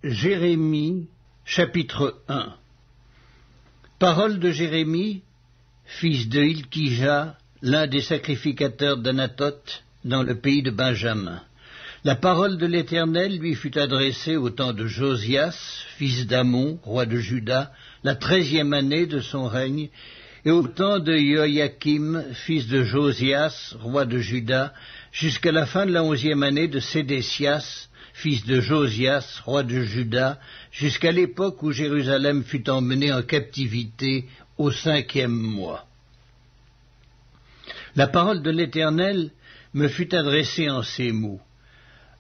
Jérémie, chapitre 1. Parole de Jérémie, fils de Hilkija, l'un des sacrificateurs d'Anathoth, dans le pays de Benjamin. La parole de l'Éternel lui fut adressée au temps de Josias, fils d'Amon, roi de Juda, la 13e année de son règne, et au temps de Joachim, fils de Josias, roi de Juda, jusqu'à la fin de la 11e année de Sédécias, fils de Josias, roi de Juda, jusqu'à l'époque où Jérusalem fut emmenée en captivité au 5e mois. La parole de l'Éternel me fut adressée en ces mots.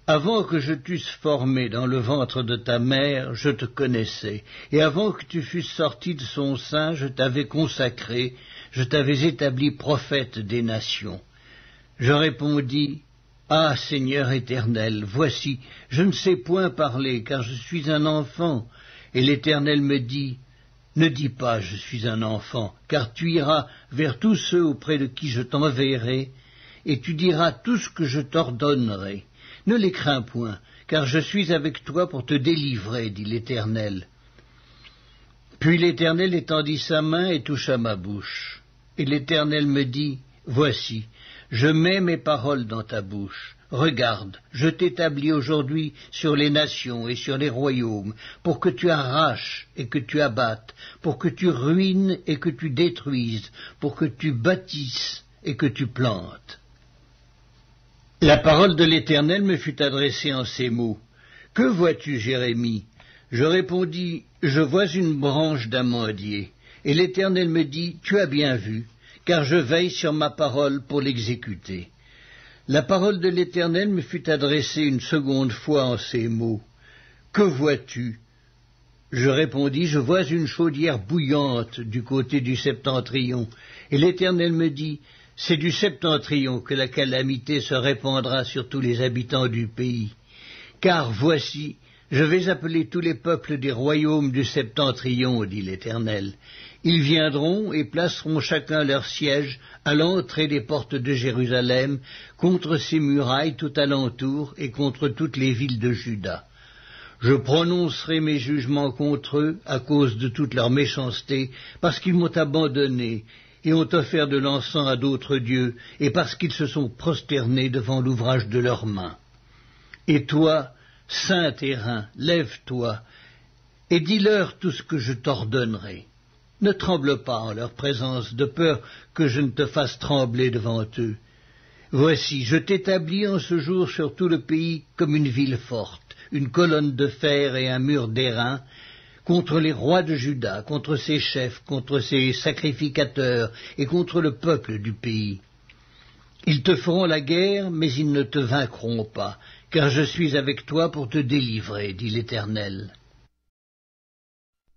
Avant que je t'eusse formé dans le ventre de ta mère, je te connaissais, et avant que tu fusses sorti de son sein, je t'avais consacré, je t'avais établi prophète des nations. Je répondis, Ah, Seigneur éternel, voici, je ne sais point parler, car je suis un enfant. Et l'Éternel me dit, Ne dis pas, je suis un enfant, car tu iras vers tous ceux auprès de qui je t'enverrai, et tu diras tout ce que je t'ordonnerai. Ne les crains point, car je suis avec toi pour te délivrer, dit l'Éternel. Puis l'Éternel étendit sa main et toucha ma bouche. Et l'Éternel me dit, Voici, je mets mes paroles dans ta bouche. Regarde, je t'établis aujourd'hui sur les nations et sur les royaumes, pour que tu arraches et que tu abattes, pour que tu ruines et que tu détruises, pour que tu bâtisses et que tu plantes. La parole de l'Éternel me fut adressée en ces mots. Que vois-tu, Jérémie? Je répondis, Je vois une branche d'amandier. Et l'Éternel me dit, Tu as bien vu, car je veille sur ma parole pour l'exécuter. La parole de l'Éternel me fut adressée une seconde fois en ces mots. Que vois-tu? Je répondis, Je vois une chaudière bouillante du côté du septentrion. Et l'Éternel me dit, C'est du septentrion que la calamité se répandra sur tous les habitants du pays. Car voici, je vais appeler tous les peuples des royaumes du septentrion, dit l'Éternel. Ils viendront et placeront chacun leur siège à l'entrée des portes de Jérusalem, contre ses murailles tout alentour et contre toutes les villes de Juda. Je prononcerai mes jugements contre eux à cause de toute leur méchanceté, parce qu'ils m'ont abandonné et ont offert de l'encens à d'autres dieux, et parce qu'ils se sont prosternés devant l'ouvrage de leurs mains. Et toi, saint terrain, lève-toi, et dis-leur tout ce que je t'ordonnerai. Ne tremble pas en leur présence, de peur que je ne te fasse trembler devant eux. Voici, je t'établis en ce jour sur tout le pays comme une ville forte, une colonne de fer et un mur d'airain, contre les rois de Juda, contre ses chefs, contre ses sacrificateurs et contre le peuple du pays. Ils te feront la guerre, mais ils ne te vaincront pas, car je suis avec toi pour te délivrer, dit l'Éternel.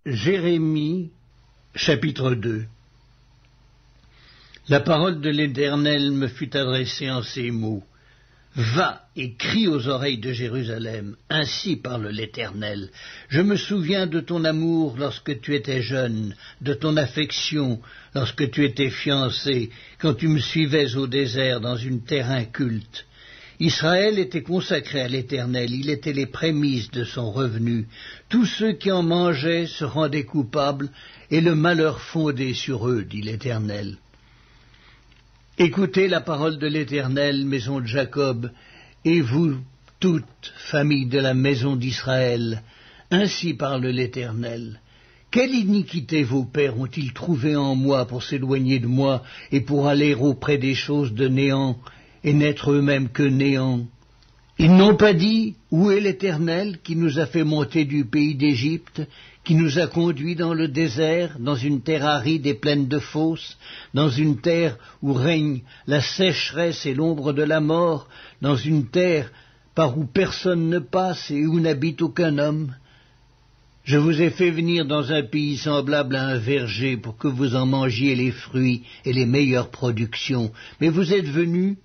Jérémie, chapitre 2. La parole de l'Éternel me fut adressée en ces mots. Va et crie aux oreilles de Jérusalem, ainsi parle l'Éternel. Je me souviens de ton amour lorsque tu étais jeune, de ton affection lorsque tu étais fiancé, quand tu me suivais au désert dans une terre inculte. Israël était consacré à l'Éternel, il était les prémices de son revenu. Tous ceux qui en mangeaient se rendaient coupables, et le malheur fondait sur eux, dit l'Éternel. Écoutez la parole de l'Éternel, maison de Jacob, et vous, toute famille de la maison d'Israël, ainsi parle l'Éternel. Quelle iniquité vos pères ont-ils trouvé en moi pour s'éloigner de moi et pour aller auprès des choses de néant et n'être eux-mêmes que néant? Ils n'ont pas dit, Où est l'Éternel qui nous a fait monter du pays d'Égypte, qui nous a conduits dans le désert, dans une terre aride et pleine de fosses, dans une terre où règne la sécheresse et l'ombre de la mort, dans une terre par où personne ne passe et où n'habite aucun homme? Je vous ai fait venir dans un pays semblable à un verger pour que vous en mangiez les fruits et les meilleures productions, mais vous êtes venus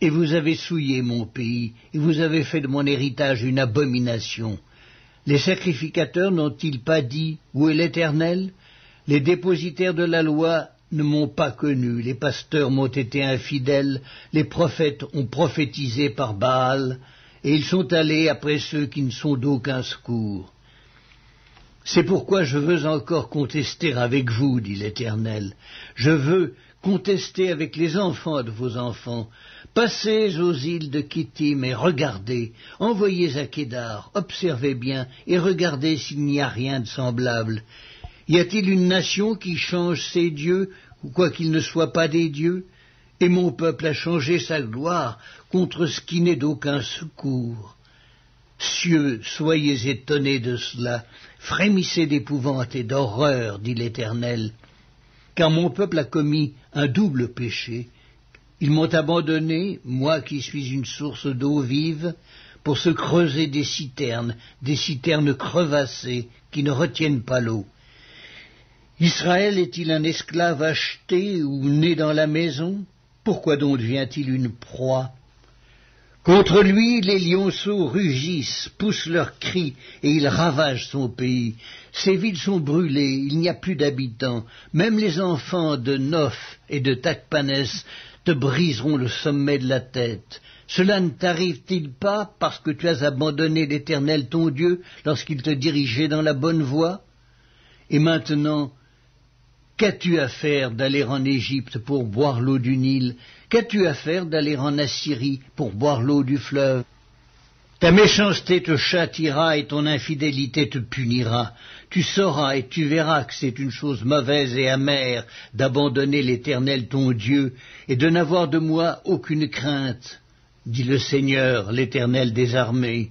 et vous avez souillé mon pays, et vous avez fait de mon héritage une abomination. Les sacrificateurs n'ont-ils pas dit, Où est l'Éternel? Les dépositaires de la loi ne m'ont pas connu, les pasteurs m'ont été infidèles, les prophètes ont prophétisé par Baal, et ils sont allés après ceux qui ne sont d'aucun secours. C'est pourquoi je veux encore contester avec vous, dit l'Éternel. Je veux contester avec les enfants de vos enfants. Passez aux îles de Kittim et regardez. Envoyez à Kédar, observez bien et regardez s'il n'y a rien de semblable. Y a-t-il une nation qui change ses dieux, ou quoi qu'il ne soit pas des dieux? Et mon peuple a changé sa gloire contre ce qui n'est d'aucun secours. Cieux, soyez étonnés de cela, frémissez d'épouvante et d'horreur, dit l'Éternel, car mon peuple a commis un double péché. Ils m'ont abandonné, moi qui suis une source d'eau vive, pour se creuser des citernes crevassées qui ne retiennent pas l'eau. Israël est-il un esclave acheté ou né dans la maison? Pourquoi donc devient-il une proie? Contre lui, les lionceaux rugissent, poussent leurs cris, et ils ravagent son pays. Ses villes sont brûlées, il n'y a plus d'habitants. Même les enfants de Noph et de Tachpanès te briseront le sommet de la tête. Cela ne t'arrive-t-il pas parce que tu as abandonné l'Éternel ton Dieu lorsqu'il te dirigeait dans la bonne voie? Et maintenant, qu'as-tu à faire d'aller en Égypte pour boire l'eau du Nil? Qu'as-tu à faire d'aller en Assyrie pour boire l'eau du fleuve? Ta méchanceté te châtiera et ton infidélité te punira. Tu sauras et tu verras que c'est une chose mauvaise et amère d'abandonner l'Éternel ton Dieu et de n'avoir de moi aucune crainte, dit le Seigneur, l'Éternel des armées.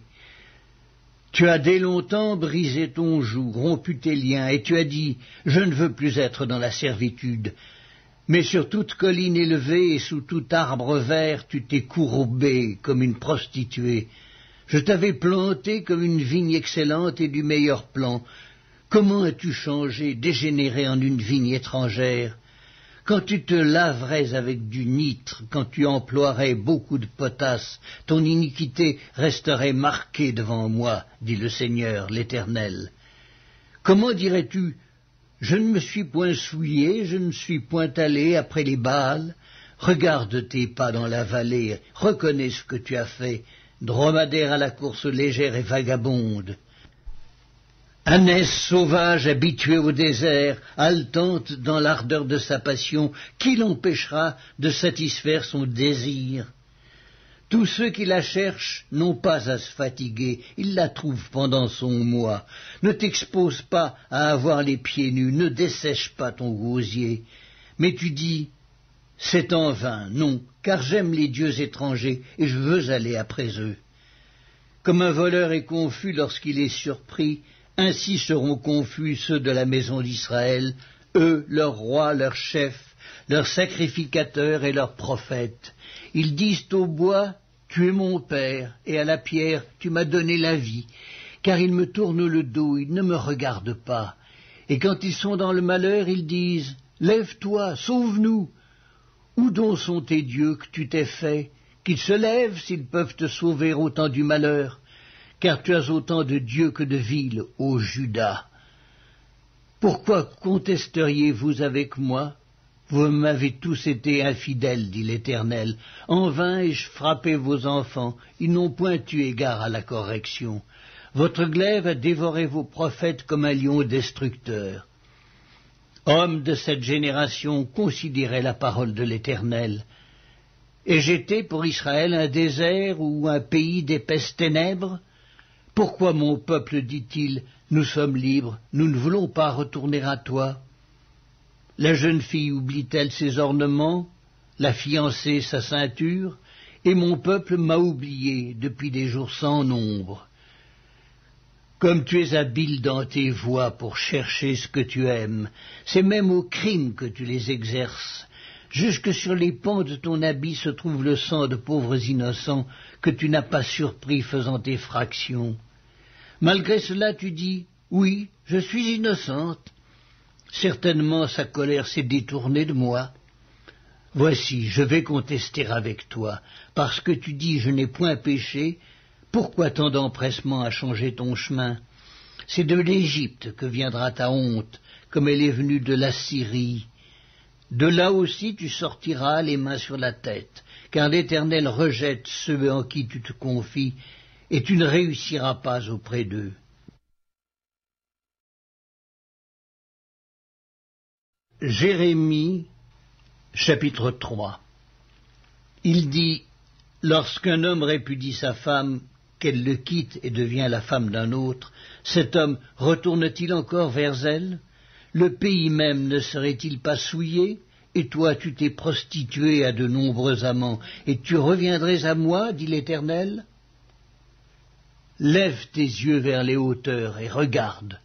Tu as dès longtemps brisé ton joug, rompu tes liens, et tu as dit « Je ne veux plus être dans la servitude ». Mais sur toute colline élevée et sous tout arbre vert, tu t'es courbé comme une prostituée. Je t'avais planté comme une vigne excellente et du meilleur plan. Comment as-tu changé, dégénéré en une vigne étrangère? Quand tu te laverais avec du nitre, quand tu emploierais beaucoup de potasse, ton iniquité resterait marquée devant moi, dit le Seigneur, l'Éternel. Comment dirais-tu, je ne me suis point souillé, je ne suis point allé après les Baals? Regarde tes pas dans la vallée, reconnais ce que tu as fait, dromadaire à la course légère et vagabonde. Ânesse sauvage habituée au désert, haletante dans l'ardeur de sa passion, qui l'empêchera de satisfaire son désir? Tous ceux qui la cherchent n'ont pas à se fatiguer, ils la trouvent pendant son mois. Ne t'expose pas à avoir les pieds nus, ne dessèche pas ton gosier. Mais tu dis, c'est en vain, non, car j'aime les dieux étrangers et je veux aller après eux. Comme un voleur est confus lorsqu'il est surpris, ainsi seront confus ceux de la maison d'Israël, eux, leurs rois, leurs chefs, leurs sacrificateurs et leurs prophètes. Ils disent au bois, tu es mon père, et à la pierre, tu m'as donné la vie, car ils me tournent le dos, ils ne me regardent pas. Et quand ils sont dans le malheur, ils disent, lève-toi, sauve-nous. Où donc sont tes dieux que tu t'es fait? Qu'ils se lèvent s'ils peuvent te sauver au temps du malheur, car tu as autant de dieux que de villes, ô Juda. Pourquoi contesteriez-vous avec moi? Vous m'avez tous été infidèles, dit l'Éternel. En vain ai-je frappé vos enfants, ils n'ont point eu égard à la correction. Votre glaive a dévoré vos prophètes comme un lion destructeur. Hommes de cette génération, considérez la parole de l'Éternel. Ai-je été pour Israël un désert ou un pays d'épaisses ténèbres? Pourquoi mon peuple dit-il, nous sommes libres, nous ne voulons pas retourner à toi? La jeune fille oublie-t-elle ses ornements, la fiancée sa ceinture, et mon peuple m'a oublié depuis des jours sans nombre. Comme tu es habile dans tes voies pour chercher ce que tu aimes, c'est même au crime que tu les exerces. Jusque sur les pans de ton habit se trouve le sang de pauvres innocents que tu n'as pas surpris faisant effraction. Malgré cela tu dis, oui, je suis innocente. Certainement sa colère s'est détournée de moi. Voici, je vais contester avec toi, parce que tu dis je n'ai point péché. Pourquoi tant d'empressement à changer ton chemin? C'est de l'Égypte que viendra ta honte, comme elle est venue de l'Assyrie. De là aussi tu sortiras les mains sur la tête, car l'Éternel rejette ceux en qui tu te confies, et tu ne réussiras pas auprès d'eux. Jérémie, chapitre 3. Il dit, lorsqu'un homme répudie sa femme, qu'elle le quitte et devient la femme d'un autre, cet homme retourne-t-il encore vers elle? Le pays même ne serait-il pas souillé? Et toi, tu t'es prostitué à de nombreux amants, et tu reviendrais à moi, dit l'Éternel? Lève tes yeux vers les hauteurs et regarde.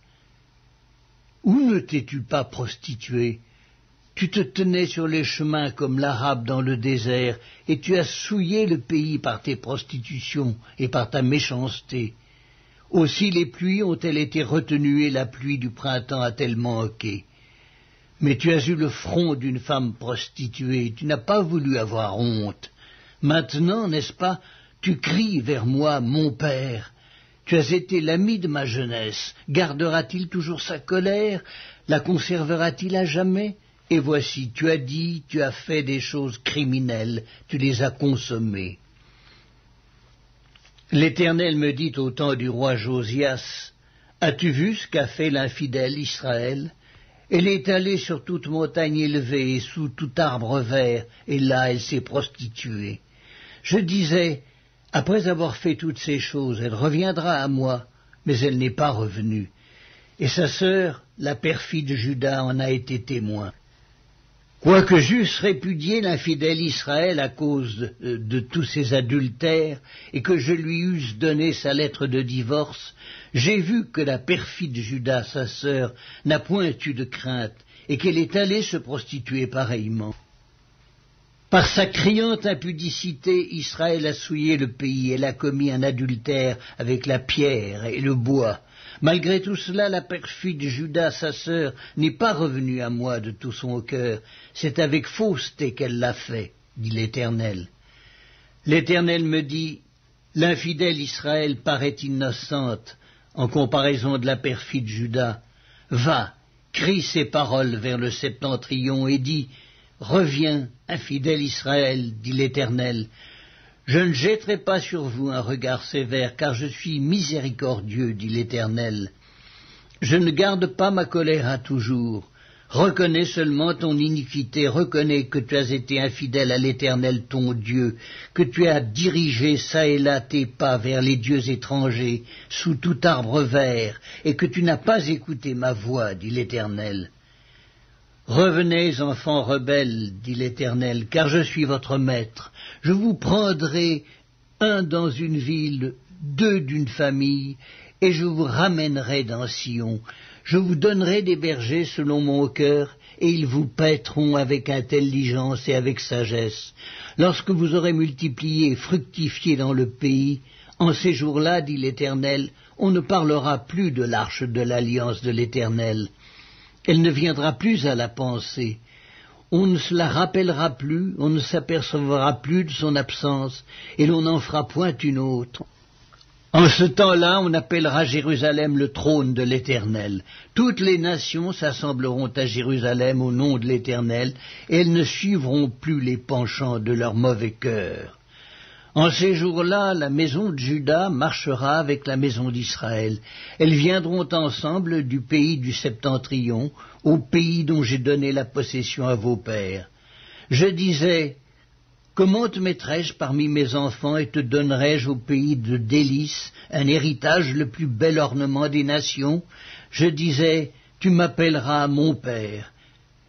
Où ne t'es-tu pas prostitué? Tu te tenais sur les chemins comme l'Arabe dans le désert, et tu as souillé le pays par tes prostitutions et par ta méchanceté. Aussi les pluies ont-elles été retenues et la pluie du printemps a-t-elle manqué. Mais tu as eu le front d'une femme prostituée, tu n'as pas voulu avoir honte. Maintenant, n'est-ce pas, tu cries vers moi, mon père. Tu as été l'ami de ma jeunesse. Gardera-t-il toujours sa colère? La conservera-t-il à jamais? Et voici, tu as dit, tu as fait des choses criminelles, tu les as consommées. L'Éternel me dit au temps du roi Josias, as-tu vu ce qu'a fait l'infidèle Israël? Elle est allée sur toute montagne élevée et sous tout arbre vert, et là elle s'est prostituée. Je disais, après avoir fait toutes ces choses, elle reviendra à moi, mais elle n'est pas revenue. Et sa sœur, la perfide Juda, en a été témoin. Quoique j'eusse répudié l'infidèle Israël à cause de tous ses adultères, et que je lui eusse donné sa lettre de divorce, j'ai vu que la perfide Juda, sa sœur, n'a point eu de crainte, et qu'elle est allée se prostituer pareillement. Par sa criante impudicité, Israël a souillé le pays, elle a commis un adultère avec la pierre et le bois. Malgré tout cela, la perfide Juda, sa sœur, n'est pas revenue à moi de tout son cœur. C'est avec fausseté qu'elle l'a fait, dit l'Éternel. L'Éternel me dit, l'infidèle Israël paraît innocente en comparaison de la perfide Juda. Va, crie ces paroles vers le septentrion et dis, reviens, infidèle Israël, dit l'Éternel. Je ne jetterai pas sur vous un regard sévère, car je suis miséricordieux, dit l'Éternel. Je ne garde pas ma colère à toujours. Reconnais seulement ton iniquité, reconnais que tu as été infidèle à l'Éternel ton Dieu, que tu as dirigé çà et là tes pas vers les dieux étrangers, sous tout arbre vert, et que tu n'as pas écouté ma voix, dit l'Éternel. Revenez, enfants rebelles, dit l'Éternel, car je suis votre maître. Je vous prendrai un dans une ville, deux d'une famille, et je vous ramènerai dans Sion. Je vous donnerai des bergers selon mon cœur, et ils vous paîtront avec intelligence et avec sagesse. Lorsque vous aurez multiplié et fructifié dans le pays, en ces jours-là, dit l'Éternel, on ne parlera plus de l'arche de l'alliance de l'Éternel. Elle ne viendra plus à la pensée. On ne se la rappellera plus, on ne s'apercevra plus de son absence, et l'on n'en fera point une autre. En ce temps-là, on appellera Jérusalem le trône de l'Éternel. Toutes les nations s'assembleront à Jérusalem au nom de l'Éternel, et elles ne suivront plus les penchants de leur mauvais cœur. En ces jours-là, la maison de Juda marchera avec la maison d'Israël. Elles viendront ensemble du pays du septentrion, au pays dont j'ai donné la possession à vos pères. Je disais, comment te mettrais-je parmi mes enfants et te donnerais-je au pays de délices un héritage le plus bel ornement des nations? Je disais, tu m'appelleras mon père,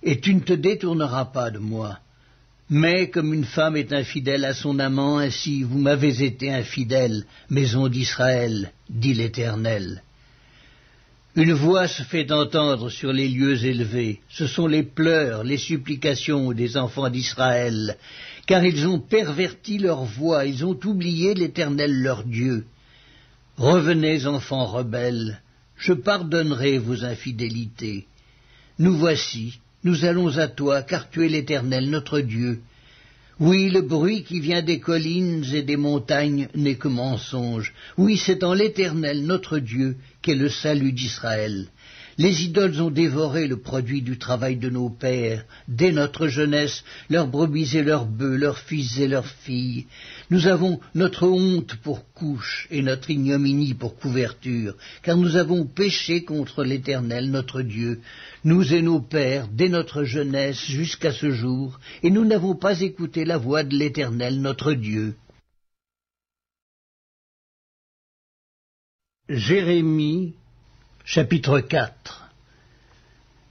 et tu ne te détourneras pas de moi. Mais comme une femme est infidèle à son amant, ainsi vous m'avez été infidèle, maison d'Israël, dit l'Éternel. Une voix se fait entendre sur les lieux élevés. Ce sont les pleurs, les supplications des enfants d'Israël, car ils ont perverti leur voix, ils ont oublié l'Éternel leur Dieu. Revenez, enfants rebelles, je pardonnerai vos infidélités. Nous voici. Nous allons à toi, car tu es l'Éternel, notre Dieu. Oui, le bruit qui vient des collines et des montagnes n'est que mensonge. Oui, c'est en l'Éternel, notre Dieu, qu'est le salut d'Israël. Les idoles ont dévoré le produit du travail de nos pères, dès notre jeunesse, leurs brebis et leurs bœufs, leurs fils et leurs filles. Nous avons notre honte pour couche et notre ignominie pour couverture, car nous avons péché contre l'Éternel notre Dieu, nous et nos pères, dès notre jeunesse jusqu'à ce jour, et nous n'avons pas écouté la voix de l'Éternel notre Dieu. Jérémie, chapitre 4.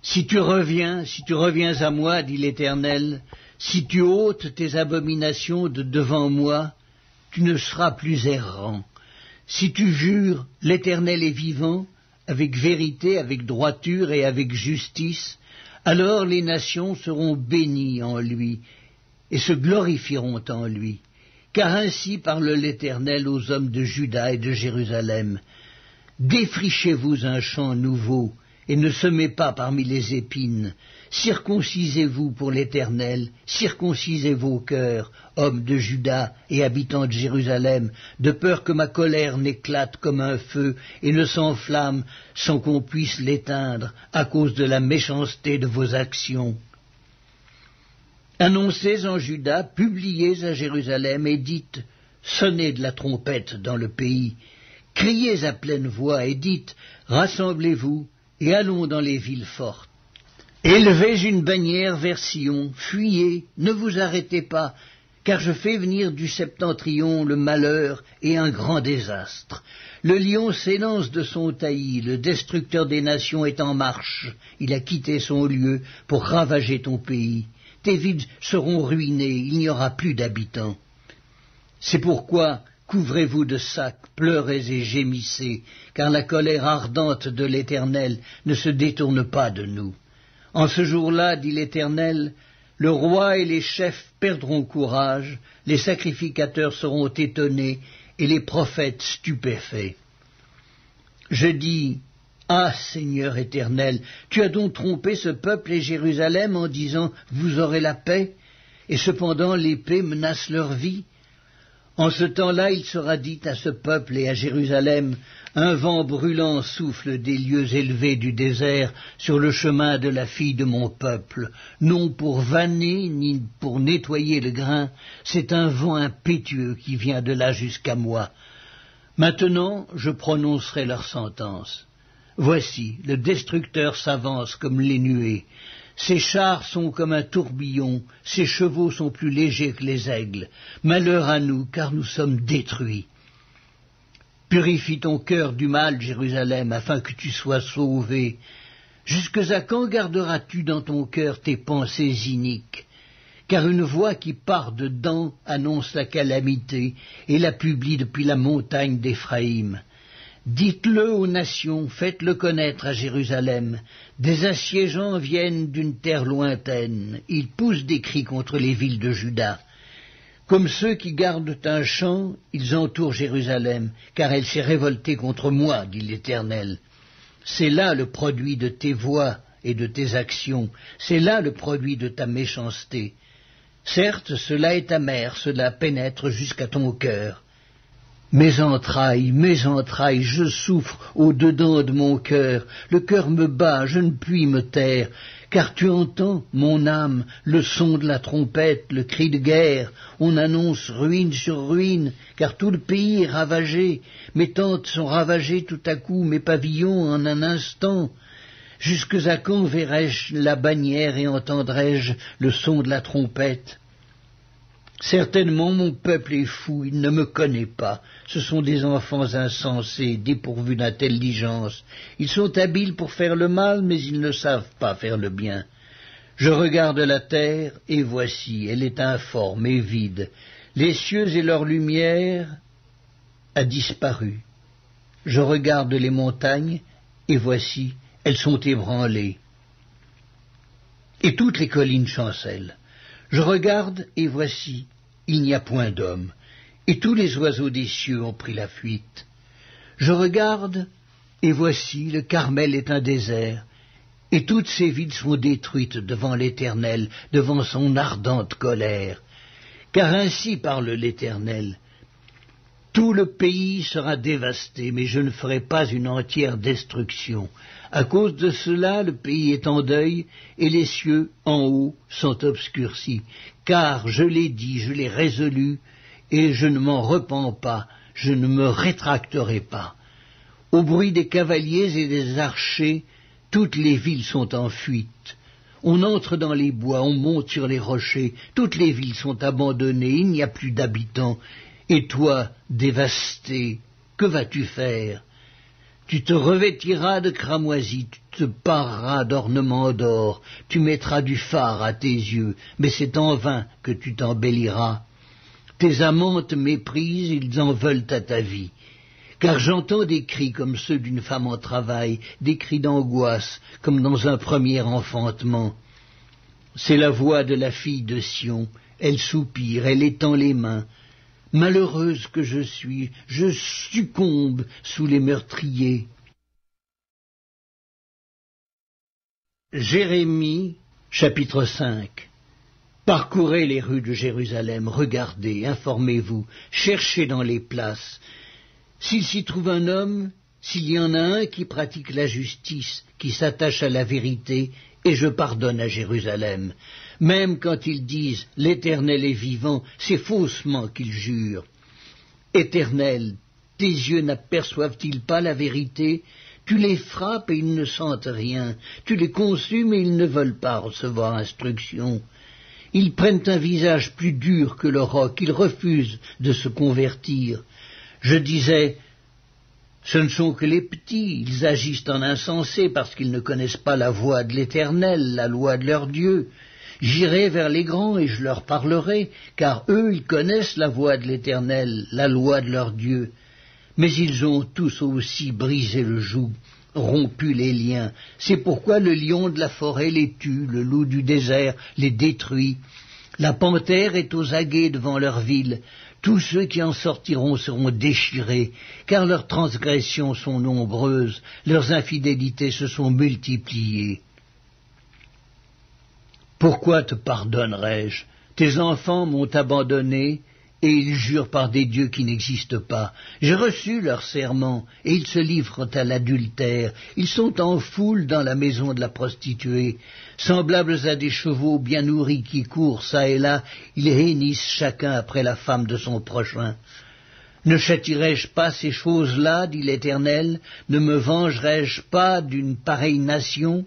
Si tu reviens à moi, dit l'Éternel, si tu ôtes tes abominations de devant moi, tu ne seras plus errant. Si tu jures, l'Éternel est vivant, avec vérité, avec droiture et avec justice, alors les nations seront bénies en lui, et se glorifieront en lui. Car ainsi parle l'Éternel aux hommes de Juda et de Jérusalem. Défrichez-vous un champ nouveau, et ne semez pas parmi les épines. Circoncisez-vous pour l'Éternel, circoncisez vos cœurs, hommes de Juda et habitants de Jérusalem, de peur que ma colère n'éclate comme un feu et ne s'enflamme sans qu'on puisse l'éteindre à cause de la méchanceté de vos actions. Annoncez en Juda, publiez à Jérusalem et dites, sonnez de la trompette dans le pays, criez à pleine voix et dites, rassemblez-vous et allons dans les villes fortes. Élevez une bannière vers Sion, fuyez, ne vous arrêtez pas, car je fais venir du septentrion le malheur et un grand désastre. Le lion s'élance de son taillis, le destructeur des nations est en marche, il a quitté son lieu pour ravager ton pays. Tes villes seront ruinées, il n'y aura plus d'habitants. C'est pourquoi couvrez-vous de sacs, pleurez et gémissez, car la colère ardente de l'Éternel ne se détourne pas de nous. En ce jour-là, dit l'Éternel, le roi et les chefs perdront courage, les sacrificateurs seront étonnés et les prophètes stupéfaits. Je dis, ah Seigneur éternel, tu as donc trompé ce peuple et Jérusalem en disant, vous aurez la paix, et cependant l'épée menace leur vie. En ce temps-là, il sera dit à ce peuple et à Jérusalem, un vent brûlant souffle des lieux élevés du désert sur le chemin de la fille de mon peuple, non pour vanner ni pour nettoyer le grain, c'est un vent impétueux qui vient de là jusqu'à moi. Maintenant, je prononcerai leur sentence. Voici, le destructeur s'avance comme les nuées. Ses chars sont comme un tourbillon, ses chevaux sont plus légers que les aigles. Malheur à nous, car nous sommes détruits. Purifie ton cœur du mal, Jérusalem, afin que tu sois sauvé. Jusque à quand garderas-tu dans ton cœur tes pensées iniques? Car une voix qui part dedans annonce la calamité, et la publie depuis la montagne d'Éphraïm. Dites-le aux nations, faites-le connaître à Jérusalem. Des assiégeants viennent d'une terre lointaine, ils poussent des cris contre les villes de Juda. Comme ceux qui gardent un champ, ils entourent Jérusalem, car elle s'est révoltée contre moi, dit l'Éternel. C'est là le produit de tes voix et de tes actions, c'est là le produit de ta méchanceté. Certes, cela est amer, cela pénètre jusqu'à ton cœur. Mes entrailles, je souffre au-dedans de mon cœur, le cœur me bat, je ne puis me taire, car tu entends, mon âme, le son de la trompette, le cri de guerre, on annonce ruine sur ruine, car tout le pays est ravagé, mes tentes sont ravagées tout à coup, mes pavillons en un instant. Jusque à quand verrai-je la bannière et entendrai-je le son de la trompette? Certainement mon peuple est fou, il ne me connaît pas. Ce sont des enfants insensés, dépourvus d'intelligence. Ils sont habiles pour faire le mal, mais ils ne savent pas faire le bien. Je regarde la terre, et voici, elle est informe et vide. Les cieux et leur lumière a disparu. Je regarde les montagnes, et voici, elles sont ébranlées. Et toutes les collines chancellent. Je regarde, et voici, il n'y a point d'homme, et tous les oiseaux des cieux ont pris la fuite. Je regarde, et voici, le Carmel est un désert, et toutes ses villes sont détruites devant l'Éternel, devant son ardente colère. Car ainsi parle l'Éternel. Tout le pays sera dévasté, mais je ne ferai pas une entière destruction. À cause de cela, le pays est en deuil, et les cieux, en haut, sont obscurcis. Car je l'ai dit, je l'ai résolu, et je ne m'en repens pas, je ne me rétracterai pas. Au bruit des cavaliers et des archers, toutes les villes sont en fuite. On entre dans les bois, on monte sur les rochers, toutes les villes sont abandonnées, il n'y a plus d'habitants. Et toi, dévasté, que vas-tu faire? Tu te revêtiras de cramoisis, tu te pareras d'ornements d'or, tu mettras du fard à tes yeux, mais c'est en vain que tu t'embelliras. Tes amants te méprisent, ils en veulent à ta vie. Car j'entends des cris comme ceux d'une femme en travail, des cris d'angoisse, comme dans un premier enfantement. C'est la voix de la fille de Sion, elle soupire, elle étend les mains. Malheureuse que je suis, je succombe sous les meurtriers. Jérémie, chapitre 5. Parcourez les rues de Jérusalem, regardez, informez-vous, cherchez dans les places. S'il s'y trouve un homme, s'il y en a un qui pratique la justice, qui s'attache à la vérité, et je pardonne à Jérusalem. Même quand ils disent « l'Éternel est vivant », c'est faussement qu'ils jurent. Éternel, tes yeux n'aperçoivent-ils pas la vérité? Tu les frappes et ils ne sentent rien. Tu les consumes et ils ne veulent pas recevoir instruction. Ils prennent un visage plus dur que le roc, ils refusent de se convertir. Je disais, ce ne sont que les petits, ils agissent en insensés parce qu'ils ne connaissent pas la voie de l'Éternel, la loi de leur Dieu. J'irai vers les grands et je leur parlerai, car eux, ils connaissent la voie de l'Éternel, la loi de leur Dieu. Mais ils ont tous aussi brisé le joug, rompu les liens. C'est pourquoi le lion de la forêt les tue, le loup du désert les détruit. La panthère est aux aguets devant leur ville. Tous ceux qui en sortiront seront déchirés, car leurs transgressions sont nombreuses, leurs infidélités se sont multipliées. Pourquoi te pardonnerai-je? Tes enfants m'ont abandonné, et ils jurent par des dieux qui n'existent pas. J'ai reçu leur serment, et ils se livrent à l'adultère. Ils sont en foule dans la maison de la prostituée. Semblables à des chevaux bien nourris qui courent çà et là, ils hennissent chacun après la femme de son prochain. Ne châtierai-je pas ces choses-là, dit l'Éternel? Ne me vengerai-je pas d'une pareille nation?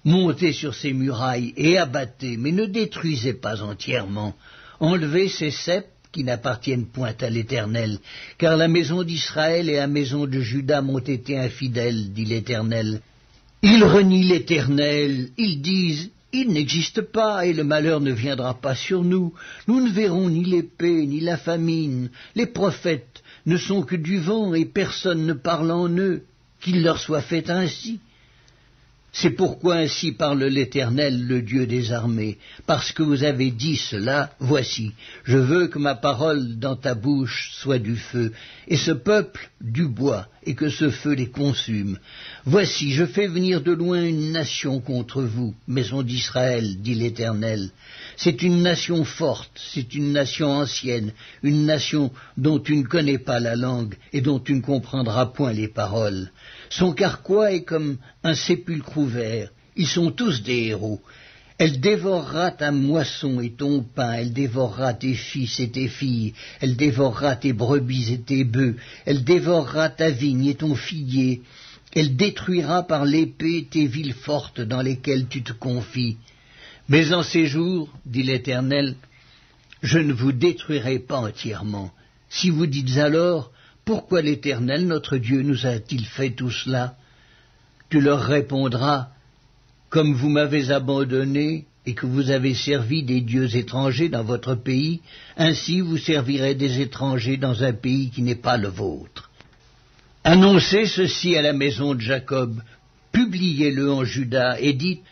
Montez sur ces murailles et abattez, mais ne détruisez pas entièrement. Enlevez ces ceps qui n'appartiennent point à l'Éternel, car la maison d'Israël et la maison de Juda m'ont été infidèles, dit l'Éternel. Ils renient l'Éternel, ils disent, il n'existe pas et le malheur ne viendra pas sur nous. Nous ne verrons ni l'épée ni la famine. Les prophètes ne sont que du vent et personne ne parle en eux. Qu'il leur soit fait ainsi. C'est pourquoi ainsi parle l'Éternel, le Dieu des armées. Parce que vous avez dit cela, voici, je veux que ma parole dans ta bouche soit du feu, et ce peuple du bois, et que ce feu les consume. Voici, je fais venir de loin une nation contre vous, maison d'Israël, dit l'Éternel. C'est une nation forte, c'est une nation ancienne, une nation dont tu ne connais pas la langue, et dont tu ne comprendras point les paroles. Son carquois est comme un sépulcre ouvert, ils sont tous des héros. Elle dévorera ta moisson et ton pain, elle dévorera tes fils et tes filles, elle dévorera tes brebis et tes bœufs, elle dévorera ta vigne et ton figuier, elle détruira par l'épée tes villes fortes dans lesquelles tu te confies. Mais en ces jours, dit l'Éternel, je ne vous détruirai pas entièrement. Si vous dites alors, pourquoi l'Éternel, notre Dieu, nous a-t-il fait tout cela? Tu leur répondras, comme vous m'avez abandonné et que vous avez servi des dieux étrangers dans votre pays, ainsi vous servirez des étrangers dans un pays qui n'est pas le vôtre. Annoncez ceci à la maison de Jacob, publiez-le en Juda et dites,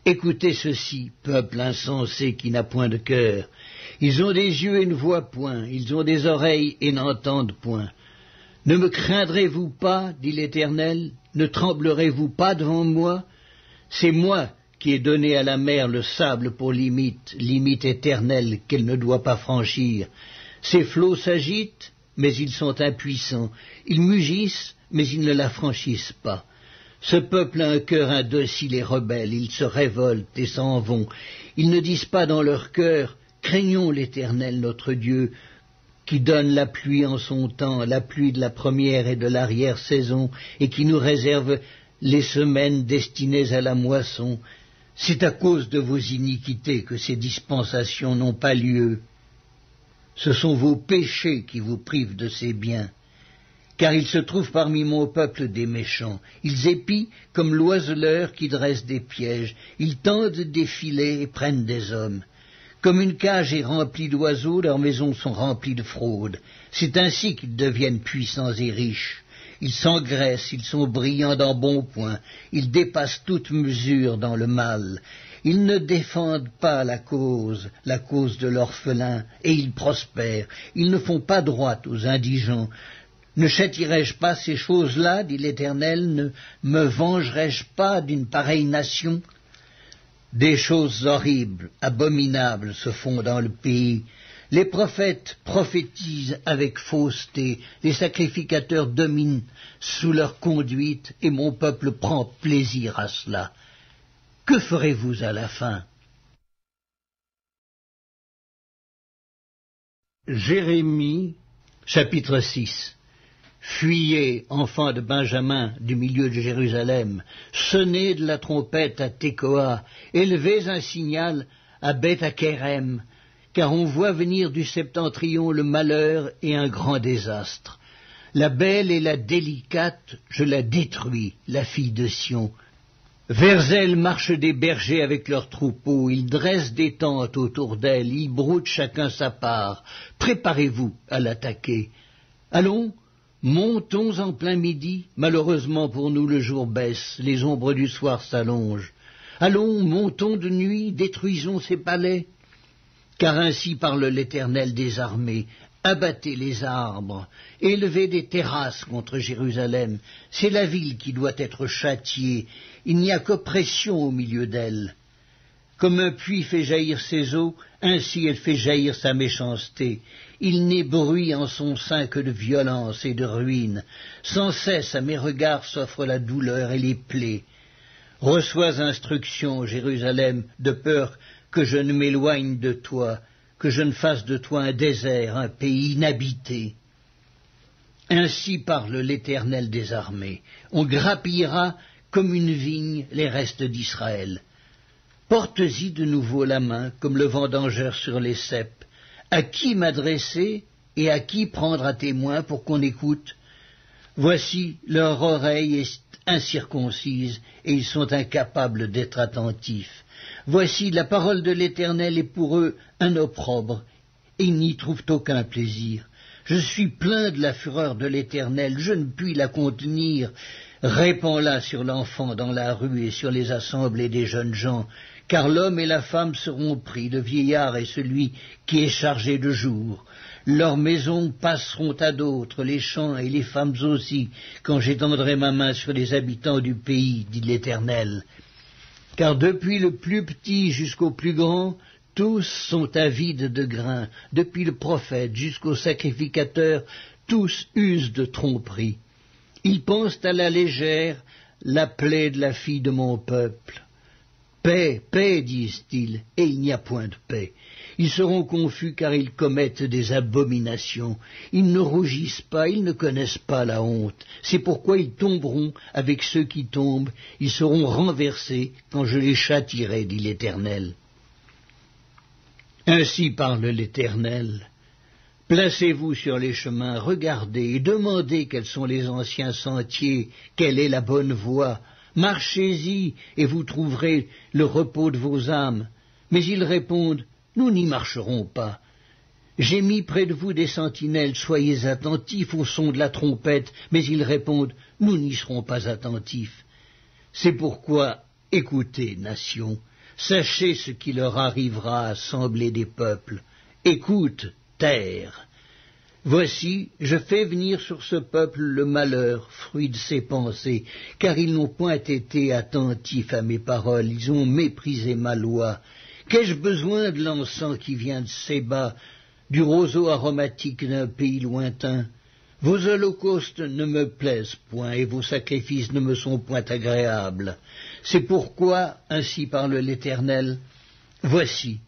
écoutez ceci, peuple insensé qui n'a point de cœur. Ils ont des yeux et ne voient point, ils ont des oreilles et n'entendent point. Ne me craindrez-vous pas, dit l'Éternel, ne tremblerez-vous pas devant moi? C'est moi qui ai donné à la mer le sable pour limite, limite éternelle qu'elle ne doit pas franchir. Ses flots s'agitent, mais ils sont impuissants. Ils mugissent, mais ils ne la franchissent pas. Ce peuple a un cœur indocile et rebelle, ils se révoltent et s'en vont. Ils ne disent pas dans leur cœur, craignons l'Éternel notre Dieu, qui donne la pluie en son temps, la pluie de la première et de l'arrière-saison, et qui nous réserve les semaines destinées à la moisson. C'est à cause de vos iniquités que ces dispensations n'ont pas lieu. Ce sont vos péchés qui vous privent de ces biens. Car il se trouve parmi mon peuple des méchants. Ils épient comme l'oiseleur qui dresse des pièges. Ils tendent des filets et prennent des hommes. Comme une cage est remplie d'oiseaux, leurs maisons sont remplies de fraude. C'est ainsi qu'ils deviennent puissants et riches. Ils s'engraissent, ils sont brillants d'embonpoint, ils dépassent toute mesure dans le mal. Ils ne défendent pas la cause de l'orphelin, et ils prospèrent. Ils ne font pas droit aux indigents. Ne châtierai-je pas ces choses-là, dit l'Éternel, ne me vengerai-je pas d'une pareille nation? Des choses horribles, abominables se font dans le pays. Les prophètes prophétisent avec fausseté, les sacrificateurs dominent sous leur conduite, et mon peuple prend plaisir à cela. Que ferez-vous à la fin? Jérémie, chapitre 6. Fuyez, enfants de Benjamin, du milieu de Jérusalem, sonnez de la trompette à Tekoa, élevez un signal à Beth-Akerem, car on voit venir du septentrion le malheur et un grand désastre. La belle et la délicate, je la détruis, la fille de Sion. Vers elle marchent des bergers avec leurs troupeaux, ils dressent des tentes autour d'elle, ils broutent chacun sa part. Préparez-vous à l'attaquer. Allons, montons en plein midi, malheureusement pour nous le jour baisse, les ombres du soir s'allongent. Allons, montons de nuit, détruisons ses palais. Car ainsi parle l'Éternel des armées, abattez les arbres, élevez des terrasses contre Jérusalem, c'est la ville qui doit être châtiée, il n'y a qu'oppression au milieu d'elle. Comme un puits fait jaillir ses eaux, ainsi elle fait jaillir sa méchanceté. Il n'est bruit en son sein que de violence et de ruine. Sans cesse à mes regards s'offre la douleur et les plaies. Reçois instruction, Jérusalem, de peur que je ne m'éloigne de toi, que je ne fasse de toi un désert, un pays inhabité. Ainsi parle l'Éternel des armées. On grappillera comme une vigne les restes d'Israël. Porte-y de nouveau la main, comme le vendangeur sur les ceps. À qui m'adresser et à qui prendre à témoin pour qu'on écoute? Voici, leur oreille est incirconcise, et ils sont incapables d'être attentifs. Voici, la parole de l'Éternel est pour eux un opprobre, et ils n'y trouvent aucun plaisir. Je suis plein de la fureur de l'Éternel, je ne puis la contenir. Répands-la sur l'enfant dans la rue et sur les assemblées des jeunes gens, car l'homme et la femme seront pris, le vieillard et celui qui est chargé de jour. Leurs maisons passeront à d'autres, les champs et les femmes aussi, quand j'étendrai ma main sur les habitants du pays, dit l'Éternel. Car depuis le plus petit jusqu'au plus grand, tous sont avides de grain, depuis le prophète jusqu'au sacrificateur, tous usent de tromperie. Ils pensent à la légère la plaie de la fille de mon peuple. Paix, paix, disent-ils, et il n'y a point de paix. Ils seront confus car ils commettent des abominations. Ils ne rougissent pas, ils ne connaissent pas la honte. C'est pourquoi ils tomberont avec ceux qui tombent. Ils seront renversés quand je les châtierai, dit l'Éternel. Ainsi parle l'Éternel. Placez-vous sur les chemins, regardez et demandez quels sont les anciens sentiers, quelle est la bonne voie. Marchez-y et vous trouverez le repos de vos âmes. Mais ils répondent, nous n'y marcherons pas. J'ai mis près de vous des sentinelles, soyez attentifs au son de la trompette, mais ils répondent, nous n'y serons pas attentifs. C'est pourquoi, écoutez, nations, sachez ce qui leur arrivera, assemblée des peuples. Écoute, terre. Voici, je fais venir sur ce peuple le malheur, fruit de ses pensées, car ils n'ont point été attentifs à mes paroles, ils ont méprisé ma loi. Qu'ai-je besoin de l'encens qui vient de Séba, du roseau aromatique d'un pays lointain. Vos holocaustes ne me plaisent point, et vos sacrifices ne me sont point agréables. C'est pourquoi, ainsi parle l'Éternel, voici,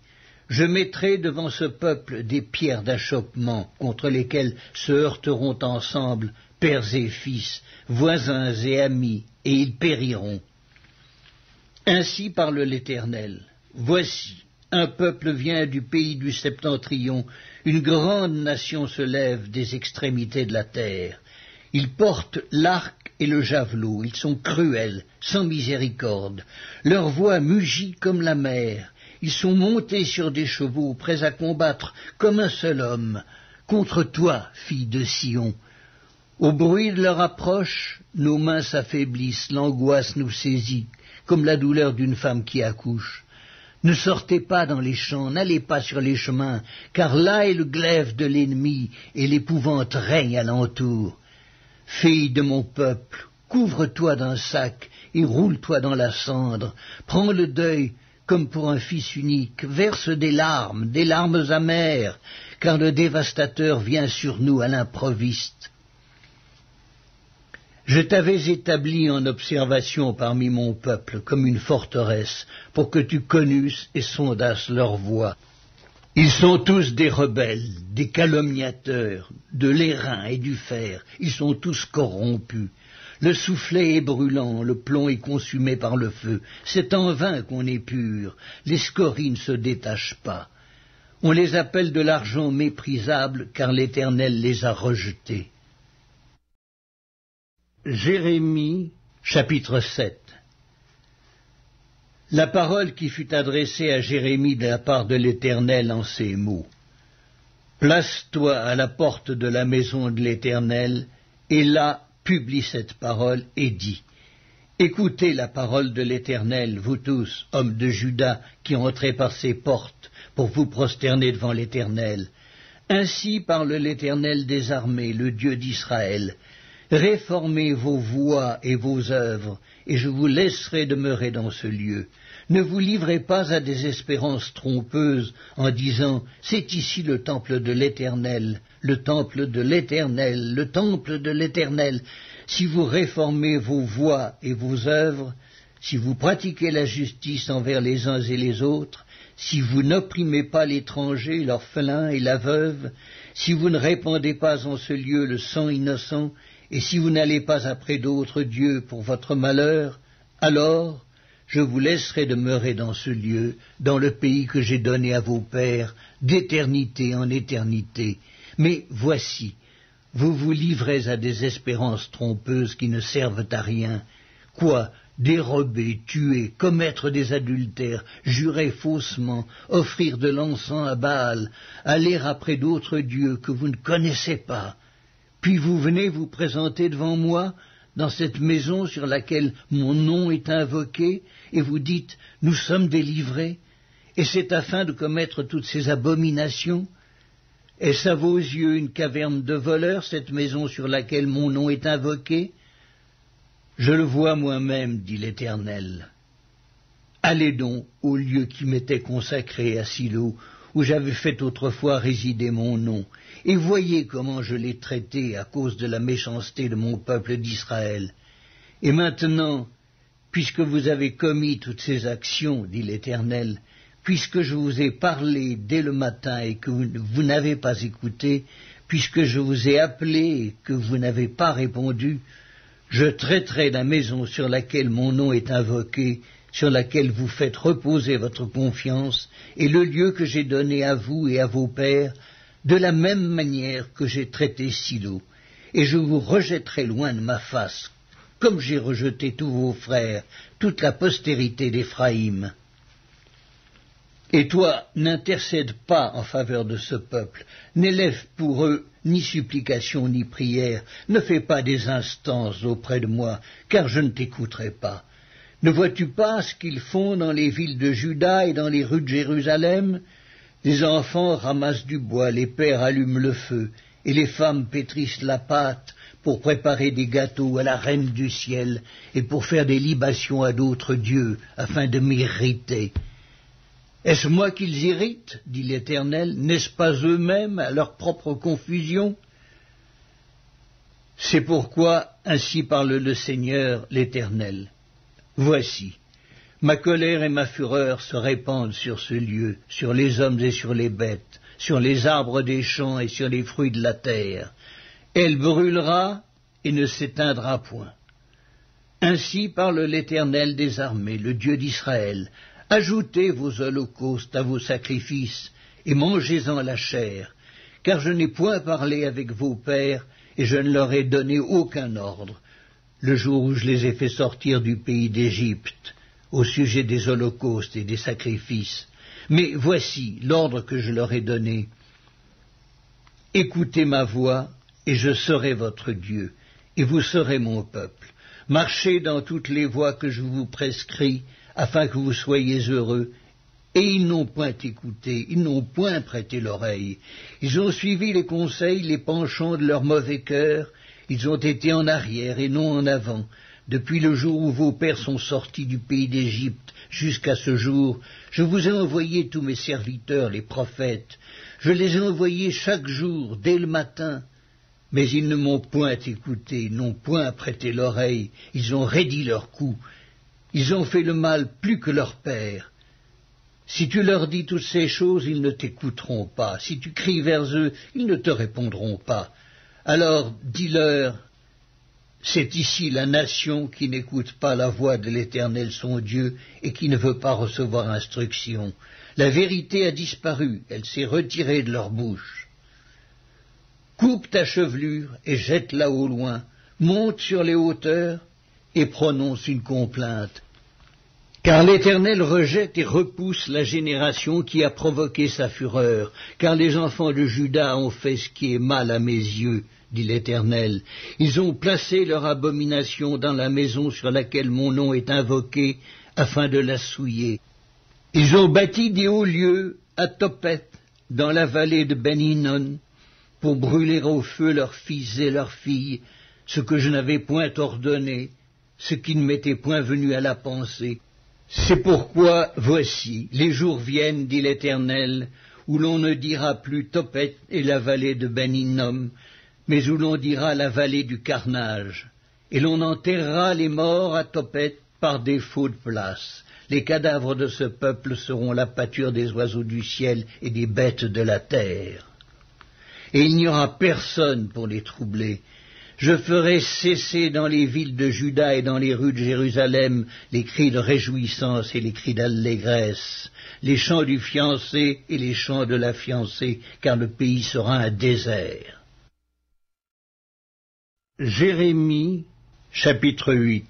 je mettrai devant ce peuple des pierres d'achoppement contre lesquelles se heurteront ensemble pères et fils, voisins et amis, et ils périront. Ainsi parle l'Éternel, voici, un peuple vient du pays du septentrion, une grande nation se lève des extrémités de la terre. Ils portent l'arc et le javelot, ils sont cruels, sans miséricorde. Leur voix mugit comme la mer. Ils sont montés sur des chevaux, prêts à combattre comme un seul homme. Contre toi, fille de Sion. Au bruit de leur approche, nos mains s'affaiblissent, l'angoisse nous saisit, comme la douleur d'une femme qui accouche. Ne sortez pas dans les champs, n'allez pas sur les chemins, car là est le glaive de l'ennemi, et l'épouvante règne alentour. Fille de mon peuple, couvre-toi d'un sac, et roule-toi dans la cendre, prends le deuil comme pour un fils unique, verse des larmes amères, car le dévastateur vient sur nous à l'improviste. Je t'avais établi en observation parmi mon peuple comme une forteresse, pour que tu connusses et sondasses leur voie. Ils sont tous des rebelles, des calomniateurs, de l'airain et du fer, ils sont tous corrompus. Le soufflet est brûlant, le plomb est consumé par le feu, c'est en vain qu'on est pur, les scories ne se détachent pas. On les appelle de l'argent méprisable, car l'Éternel les a rejetés. Jérémie, chapitre 7. La parole qui fut adressée à Jérémie de la part de l'Éternel en ces mots. Place-toi à la porte de la maison de l'Éternel, et là publie cette parole et dis. Écoutez la parole de l'Éternel, vous tous, hommes de Juda, qui entrez par ces portes, pour vous prosterner devant l'Éternel. Ainsi parle l'Éternel des armées, le Dieu d'Israël. Réformez vos voies et vos œuvres, et je vous laisserai demeurer dans ce lieu. Ne vous livrez pas à des espérances trompeuses en disant « C'est ici le temple de l'Éternel, le temple de l'Éternel, le temple de l'Éternel ». Si vous réformez vos voies et vos œuvres, si vous pratiquez la justice envers les uns et les autres, si vous n'opprimez pas l'étranger, l'orphelin et la veuve, si vous ne répandez pas en ce lieu le sang innocent, et si vous n'allez pas après d'autres dieux pour votre malheur, alors je vous laisserai demeurer dans ce lieu, dans le pays que j'ai donné à vos pères, d'éternité en éternité. Mais voici, vous vous livrez à des espérances trompeuses qui ne servent à rien. Quoi? Dérober, tuer, commettre des adultères, jurer faussement, offrir de l'encens à Baal, aller après d'autres dieux que vous ne connaissez pas. Puis vous venez vous présenter devant moi, dans cette maison sur laquelle mon nom est invoqué, et vous dites « Nous sommes délivrés », et c'est afin de commettre toutes ces abominations. Est-ce à vos yeux une caverne de voleurs, cette maison sur laquelle mon nom est invoqué? Je le vois moi-même, dit l'Éternel. Allez donc au lieu qui m'était consacré à Silo, où j'avais fait autrefois résider mon nom, et voyez comment je l'ai traité à cause de la méchanceté de mon peuple d'Israël. Et maintenant, puisque vous avez commis toutes ces actions, dit l'Éternel, puisque je vous ai parlé dès le matin et que vous n'avez pas écouté, puisque je vous ai appelé et que vous n'avez pas répondu, je traiterai la maison sur laquelle mon nom est invoqué, sur laquelle vous faites reposer votre confiance, et le lieu que j'ai donné à vous et à vos pères, de la même manière que j'ai traité Silo, et je vous rejetterai loin de ma face, comme j'ai rejeté tous vos frères, toute la postérité d'Éphraïm. Et toi, n'intercède pas en faveur de ce peuple, n'élève pour eux ni supplication ni prière, ne fais pas des instances auprès de moi, car je ne t'écouterai pas. Ne vois-tu pas ce qu'ils font dans les villes de Juda et dans les rues de Jérusalem? Les enfants ramassent du bois, les pères allument le feu, et les femmes pétrissent la pâte pour préparer des gâteaux à la reine du ciel et pour faire des libations à d'autres dieux, afin de m'irriter. Est-ce moi qu'ils irritent, dit l'Éternel, n'est-ce pas eux-mêmes à leur propre confusion? C'est pourquoi ainsi parle le Seigneur l'Éternel. Voici, ma colère et ma fureur se répandent sur ce lieu, sur les hommes et sur les bêtes, sur les arbres des champs et sur les fruits de la terre. Elle brûlera et ne s'éteindra point. Ainsi parle l'Éternel des armées, le Dieu d'Israël. Ajoutez vos holocaustes à vos sacrifices, et mangez-en la chair, car je n'ai point parlé avec vos pères, et je ne leur ai donné aucun ordre, le jour où je les ai fait sortir du pays d'Égypte, au sujet des holocaustes et des sacrifices. Mais voici l'ordre que je leur ai donné. Écoutez ma voix, et je serai votre Dieu, et vous serez mon peuple. Marchez dans toutes les voies que je vous prescris, afin que vous soyez heureux. Et ils n'ont point écouté, ils n'ont point prêté l'oreille. Ils ont suivi les conseils, les penchants de leur mauvais cœur. Ils ont été en arrière et non en avant. Depuis le jour où vos pères sont sortis du pays d'Égypte jusqu'à ce jour, je vous ai envoyé tous mes serviteurs, les prophètes. Je les ai envoyés chaque jour, dès le matin. Mais ils ne m'ont point écouté, ils n'ont point prêté l'oreille. Ils ont raidi leur cou. Ils ont fait le mal plus que leur père. Si tu leur dis toutes ces choses, ils ne t'écouteront pas. Si tu cries vers eux, ils ne te répondront pas. Alors dis-leur, c'est ici la nation qui n'écoute pas la voix de l'Éternel son Dieu et qui ne veut pas recevoir instruction. La vérité a disparu, elle s'est retirée de leur bouche. Coupe ta chevelure et jette-la au loin, monte sur les hauteurs et prononce une complainte. Car l'Éternel rejette et repousse la génération qui a provoqué sa fureur, car les enfants de Juda ont fait ce qui est mal à mes yeux, dit l'Éternel. Ils ont placé leur abomination dans la maison sur laquelle mon nom est invoqué, afin de la souiller. Ils ont bâti des hauts lieux à Tophet, dans la vallée de Ben-Hinnom, pour brûler au feu leurs fils et leurs filles, ce que je n'avais point ordonné, ce qui ne m'était point venu à la pensée. C'est pourquoi, voici, les jours viennent, dit l'Éternel, où l'on ne dira plus Tophet et la vallée de Ben-Hinnom, mais où l'on dira la vallée du carnage, et l'on enterrera les morts à Tophet par défaut de place. Les cadavres de ce peuple seront la pâture des oiseaux du ciel et des bêtes de la terre. Et il n'y aura personne pour les troubler. Je ferai cesser dans les villes de Juda et dans les rues de Jérusalem les cris de réjouissance et les cris d'allégresse, les chants du fiancé et les chants de la fiancée, car le pays sera un désert. Jérémie, chapitre 8.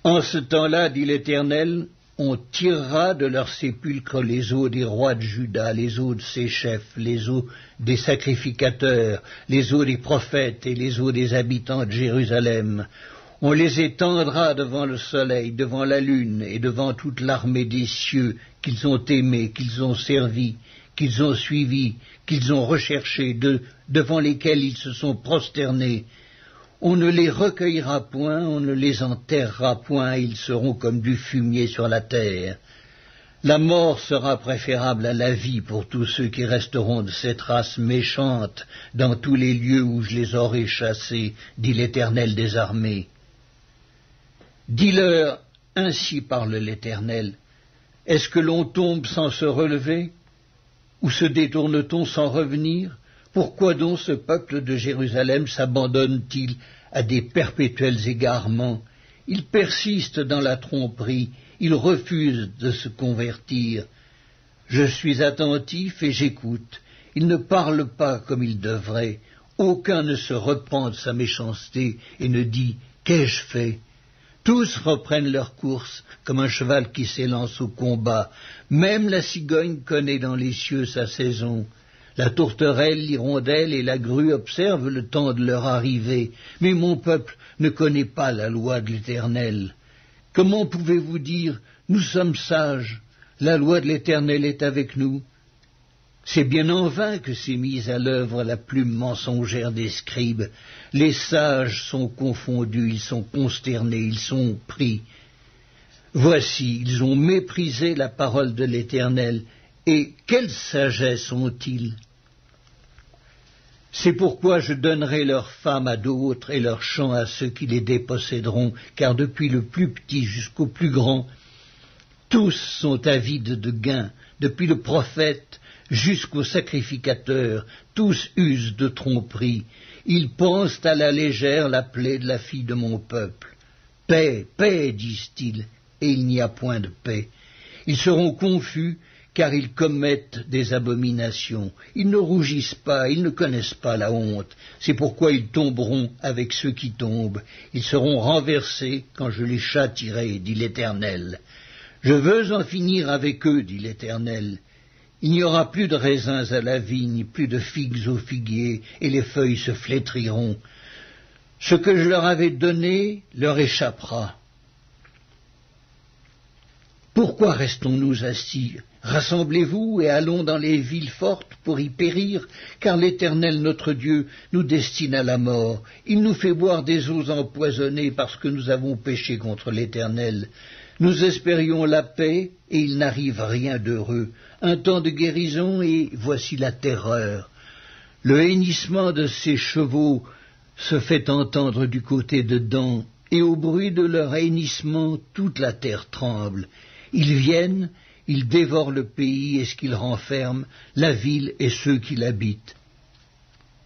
En ce temps-là, dit l'Éternel, on tirera de leurs sépulcres les os des rois de Juda, les os de ses chefs, les os des sacrificateurs, les os des prophètes et les os des habitants de Jérusalem. On les étendra devant le soleil, devant la lune et devant toute l'armée des cieux qu'ils ont aimés, qu'ils ont servis, qu'ils ont suivis, qu'ils ont recherchés, devant lesquels ils se sont prosternés. On ne les recueillera point, on ne les enterrera point, ils seront comme du fumier sur la terre. La mort sera préférable à la vie pour tous ceux qui resteront de cette race méchante dans tous les lieux où je les aurai chassés, dit l'Éternel des armées. Dis-leur, ainsi parle l'Éternel, est-ce que l'on tombe sans se relever? Ou se détourne-t-on sans revenir? Pourquoi donc ce peuple de Jérusalem s'abandonne-t-il à des perpétuels égarements? Il persiste dans la tromperie, il refuse de se convertir. Je suis attentif et j'écoute. Il ne parle pas comme il devrait. Aucun ne se reprend de sa méchanceté et ne dit « Qu'ai-je fait ?» Tous reprennent leur course comme un cheval qui s'élance au combat. Même la cigogne connaît dans les cieux sa saison. La tourterelle, l'hirondelle et la grue observent le temps de leur arrivée, mais mon peuple ne connaît pas la loi de l'Éternel. Comment pouvez-vous dire « Nous sommes sages, la loi de l'Éternel est avec nous » C'est bien en vain que s'est mise à l'œuvre la plume mensongère des scribes. Les sages sont confondus, ils sont consternés, ils sont pris. Voici, ils ont méprisé la parole de l'Éternel, et quelle sagesse ont-ils? C'est pourquoi je donnerai leurs femmes à d'autres et leurs champs à ceux qui les déposséderont, car depuis le plus petit jusqu'au plus grand, tous sont avides de gain, depuis le prophète jusqu'au sacrificateur, tous usent de tromperie. Ils pensent à la légère la plaie de la fille de mon peuple. Paix, paix, disent-ils, et il n'y a point de paix. Ils seront confus, car ils commettent des abominations. Ils ne rougissent pas, ils ne connaissent pas la honte. C'est pourquoi ils tomberont avec ceux qui tombent. Ils seront renversés quand je les châtierai, dit l'Éternel. Je veux en finir avec eux, dit l'Éternel. Il n'y aura plus de raisins à la vigne, plus de figues au figuier, et les feuilles se flétriront. Ce que je leur avais donné leur échappera. Pourquoi restons-nous assis? Rassemblez-vous et allons dans les villes fortes pour y périr, car l'Éternel notre Dieu nous destine à la mort. Il nous fait boire des eaux empoisonnées parce que nous avons péché contre l'Éternel. Nous espérions la paix, et il n'arrive rien d'heureux. Un temps de guérison, et voici la terreur. Le hennissement de ces chevaux se fait entendre du côté de Dan, et au bruit de leur hennissement, toute la terre tremble. Ils viennent, ils dévorent le pays et ce qu'il renferme, la ville et ceux qui l'habitent.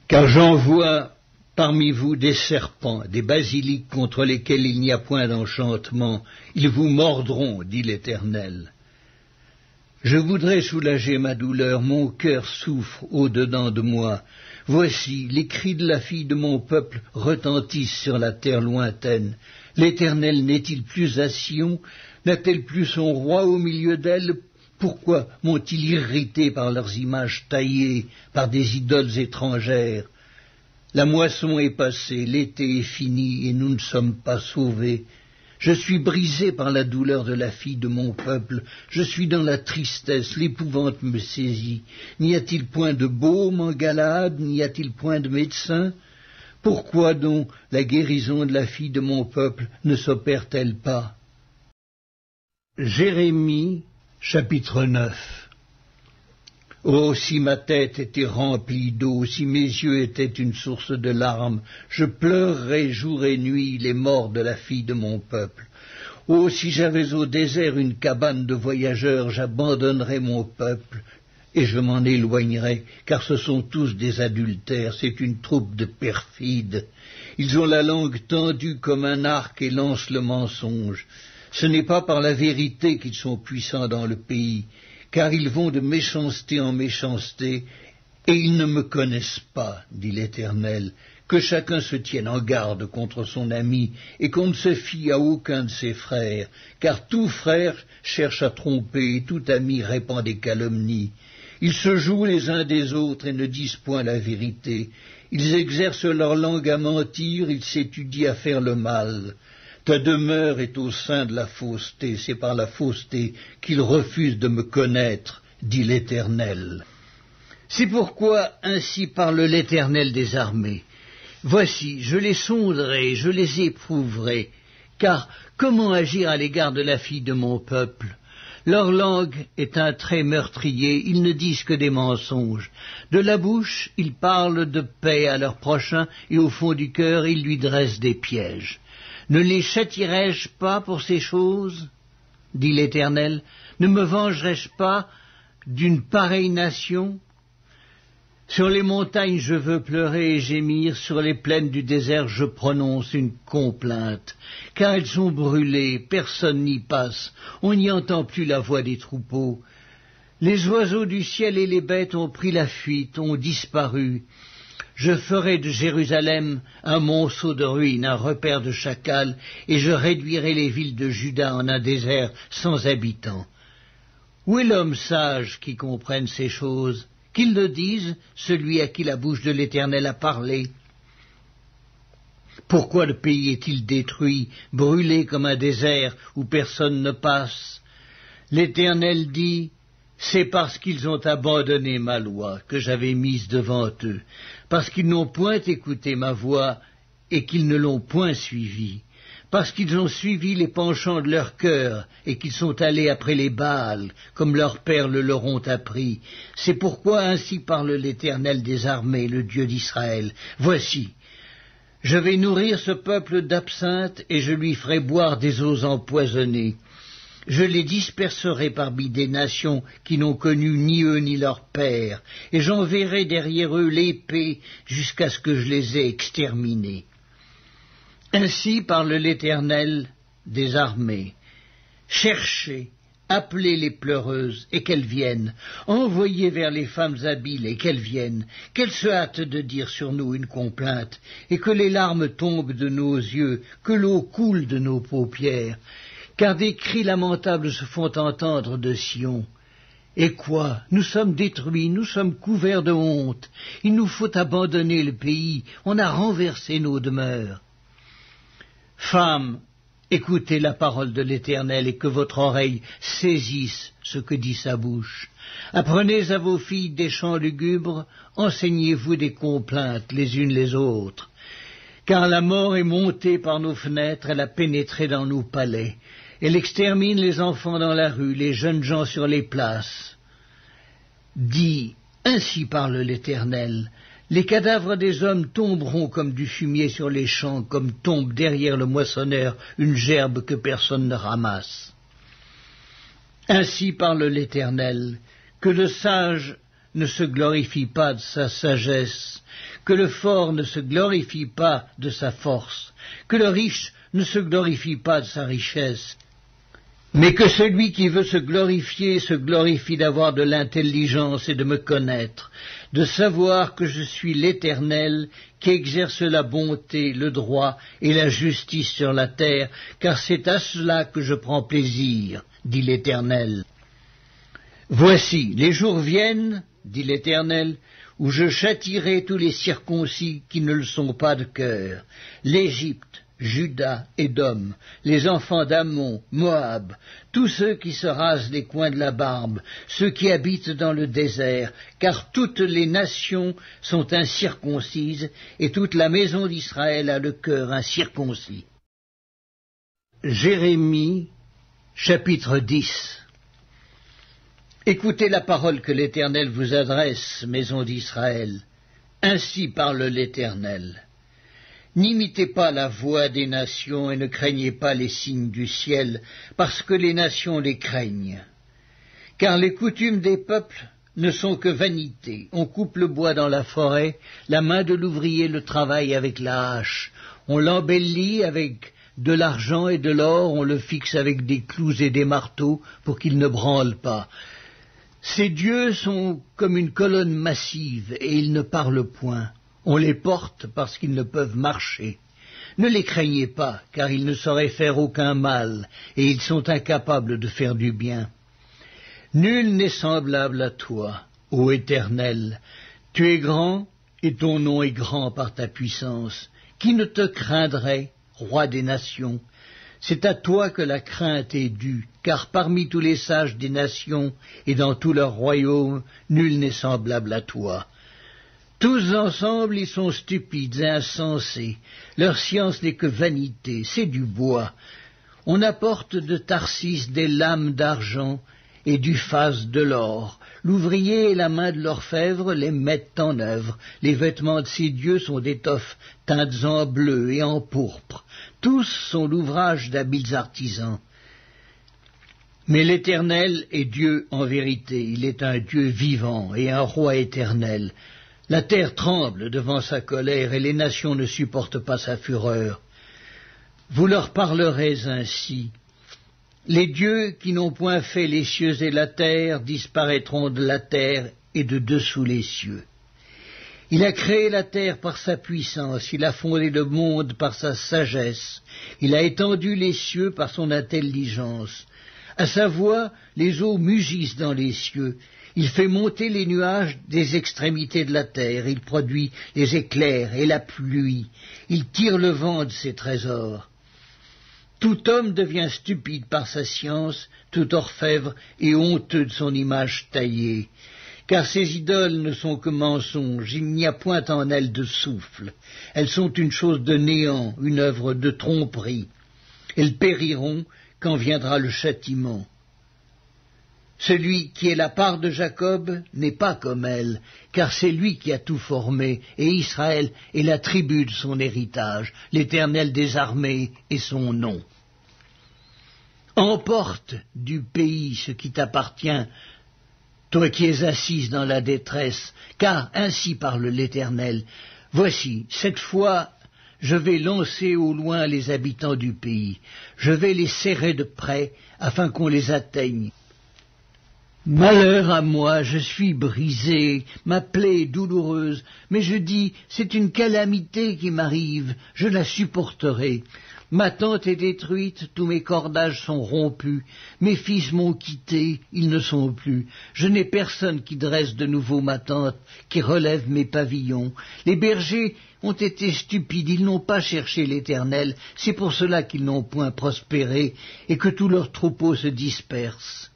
Car j'envoie parmi vous des serpents, des basiliques contre lesquels il n'y a point d'enchantement. Ils vous mordront, dit l'Éternel. Je voudrais soulager ma douleur, mon cœur souffre au-dedans de moi. Voici, les cris de la fille de mon peuple retentissent sur la terre lointaine. L'Éternel n'est-il plus à Sion? N'a-t-elle plus son roi au milieu d'elle? Pourquoi m'ont-ils irrité par leurs images taillées, par des idoles étrangères? La moisson est passée, l'été est fini, et nous ne sommes pas sauvés. Je suis brisé par la douleur de la fille de mon peuple, je suis dans la tristesse, l'épouvante me saisit. N'y a-t-il point de baume en Galaad, n'y a-t-il point de médecin? Pourquoi donc la guérison de la fille de mon peuple ne s'opère-t-elle pas? Jérémie, chapitre 9. Oh, si ma tête était remplie d'eau, si mes yeux étaient une source de larmes, je pleurerais jour et nuit les morts de la fille de mon peuple. Oh, si j'avais au désert une cabane de voyageurs, j'abandonnerais mon peuple et je m'en éloignerais, car ce sont tous des adultères, c'est une troupe de perfides. Ils ont la langue tendue comme un arc et lancent le mensonge. Ce n'est pas par la vérité qu'ils sont puissants dans le pays, car ils vont de méchanceté en méchanceté, et ils ne me connaissent pas, dit l'Éternel. Que chacun se tienne en garde contre son ami, et qu'on ne se fie à aucun de ses frères, car tout frère cherche à tromper, et tout ami répand des calomnies. Ils se jouent les uns des autres et ne disent point la vérité. Ils exercent leur langue à mentir, ils s'étudient à faire le mal. Ta demeure est au sein de la fausseté, c'est par la fausseté qu'ils refusent de me connaître, dit l'Éternel. C'est pourquoi ainsi parle l'Éternel des armées. Voici, je les sonderai, je les éprouverai, car comment agir à l'égard de la fille de mon peuple? Leur langue est un trait meurtrier, ils ne disent que des mensonges. De la bouche, ils parlent de paix à leur prochain, et au fond du cœur, ils lui dressent des pièges. Ne les châtierai-je pas pour ces choses, dit l'Éternel? Ne me vengerai-je pas d'une pareille nation? Sur les montagnes je veux pleurer et gémir, sur les plaines du désert je prononce une complainte, car elles sont brûlées, personne n'y passe, on n'y entend plus la voix des troupeaux. Les oiseaux du ciel et les bêtes ont pris la fuite, ont disparu. Je ferai de Jérusalem un monceau de ruines, un repère de chacals, et je réduirai les villes de Juda en un désert sans habitants. Où est l'homme sage qui comprenne ces choses? Qu'il le dise, celui à qui la bouche de l'Éternel a parlé. Pourquoi le pays est-il détruit, brûlé comme un désert où personne ne passe? L'Éternel dit, c'est parce qu'ils ont abandonné ma loi que j'avais mise devant eux, parce qu'ils n'ont point écouté ma voix et qu'ils ne l'ont point suivie, parce qu'ils ont suivi les penchants de leur cœur et qu'ils sont allés après les Baals, comme leurs pères le leur ont appris. C'est pourquoi ainsi parle l'Éternel des armées, le Dieu d'Israël. Voici, je vais nourrir ce peuple d'absinthe et je lui ferai boire des eaux empoisonnées. Je les disperserai parmi des nations qui n'ont connu ni eux ni leurs pères, et j'enverrai derrière eux l'épée jusqu'à ce que je les ai exterminés. Ainsi parle l'Éternel des armées. Cherchez, appelez les pleureuses, et qu'elles viennent. Envoyez vers les femmes habiles, et qu'elles viennent. Qu'elles se hâtent de dire sur nous une complainte, et que les larmes tombent de nos yeux, que l'eau coule de nos paupières. Car des cris lamentables se font entendre de Sion. Et quoi? Nous sommes détruits, nous sommes couverts de honte. Il nous faut abandonner le pays, on a renversé nos demeures. Femmes, écoutez la parole de l'Éternel et que votre oreille saisisse ce que dit sa bouche. Apprenez à vos filles des chants lugubres, enseignez-vous des complaintes les unes les autres. Car la mort est montée par nos fenêtres, elle a pénétré dans nos palais. Elle extermine les enfants dans la rue, les jeunes gens sur les places. Dis, ainsi parle l'Éternel, les cadavres des hommes tomberont comme du fumier sur les champs, comme tombe derrière le moissonneur une gerbe que personne ne ramasse. Ainsi parle l'Éternel, que le sage ne se glorifie pas de sa sagesse, que le fort ne se glorifie pas de sa force, que le riche ne se glorifie pas de sa richesse, mais que celui qui veut se glorifie d'avoir de l'intelligence et de me connaître, de savoir que je suis l'Éternel, qui exerce la bonté, le droit et la justice sur la terre, car c'est à cela que je prends plaisir, dit l'Éternel. Voici, les jours viennent, dit l'Éternel, où je châtierai tous les circoncis qui ne le sont pas de cœur, l'Égypte, Juda, Édom, les enfants d'Ammon, Moab, tous ceux qui se rasent les coins de la barbe, ceux qui habitent dans le désert, car toutes les nations sont incirconcises, et toute la maison d'Israël a le cœur incirconcis. Jérémie, chapitre 10. Écoutez la parole que l'Éternel vous adresse, maison d'Israël. Ainsi parle l'Éternel. N'imitez pas la voix des nations et ne craignez pas les signes du ciel, parce que les nations les craignent. Car les coutumes des peuples ne sont que vanité. On coupe le bois dans la forêt, la main de l'ouvrier le travaille avec la hache. On l'embellit avec de l'argent et de l'or, on le fixe avec des clous et des marteaux pour qu'il ne branle pas. Ces dieux sont comme une colonne massive et ils ne parlent point. On les porte parce qu'ils ne peuvent marcher. Ne les craignez pas, car ils ne sauraient faire aucun mal, et ils sont incapables de faire du bien. Nul n'est semblable à toi, ô Éternel. Tu es grand, et ton nom est grand par ta puissance. Qui ne te craindrait, roi des nations? C'est à toi que la crainte est due, car parmi tous les sages des nations et dans tout leur royaume, nul n'est semblable à toi. Tous ensemble, ils sont stupides et insensés. Leur science n'est que vanité, c'est du bois. On apporte de Tarsis des lames d'argent et du phase de l'or. L'ouvrier et la main de l'orfèvre les mettent en œuvre. Les vêtements de ces dieux sont d'étoffes teintes en bleu et en pourpre. Tous sont l'ouvrage d'habiles artisans. Mais l'Éternel est Dieu en vérité. Il est un Dieu vivant et un roi éternel. La terre tremble devant sa colère et les nations ne supportent pas sa fureur. Vous leur parlerez ainsi. Les dieux qui n'ont point fait les cieux et la terre disparaîtront de la terre et de dessous les cieux. Il a créé la terre par sa puissance, il a fondé le monde par sa sagesse, il a étendu les cieux par son intelligence. À sa voix, les eaux mugissent dans les cieux. Il fait monter les nuages des extrémités de la terre, il produit les éclairs et la pluie, il tire le vent de ses trésors. Tout homme devient stupide par sa science, tout orfèvre est honteux de son image taillée. Car ces idoles ne sont que mensonges, il n'y a point en elles de souffle. Elles sont une chose de néant, une œuvre de tromperie. Elles périront quand viendra le châtiment. Celui qui est la part de Jacob n'est pas comme elle, car c'est lui qui a tout formé, et Israël est la tribu de son héritage, l'Éternel des armées est son nom. Emporte du pays ce qui t'appartient, toi qui es assise dans la détresse, car ainsi parle l'Éternel. Voici, cette fois, je vais lancer au loin les habitants du pays, je vais les serrer de près, afin qu'on les atteigne. Malheur à moi, je suis brisé, ma plaie est douloureuse, mais je dis, c'est une calamité qui m'arrive, je la supporterai. Ma tente est détruite, tous mes cordages sont rompus, mes fils m'ont quitté, ils ne sont plus. Je n'ai personne qui dresse de nouveau ma tente, qui relève mes pavillons. Les bergers ont été stupides, ils n'ont pas cherché l'Éternel, c'est pour cela qu'ils n'ont point prospéré, et que tous leurs troupeaux se dispersent.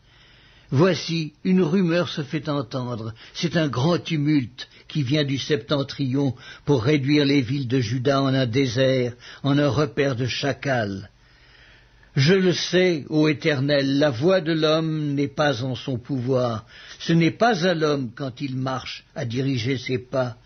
Voici, une rumeur se fait entendre, c'est un grand tumulte qui vient du septentrion pour réduire les villes de Juda en un désert, en un repaire de chacals. Je le sais, ô Éternel, la voix de l'homme n'est pas en son pouvoir, ce n'est pas à l'homme quand il marche à diriger ses pas.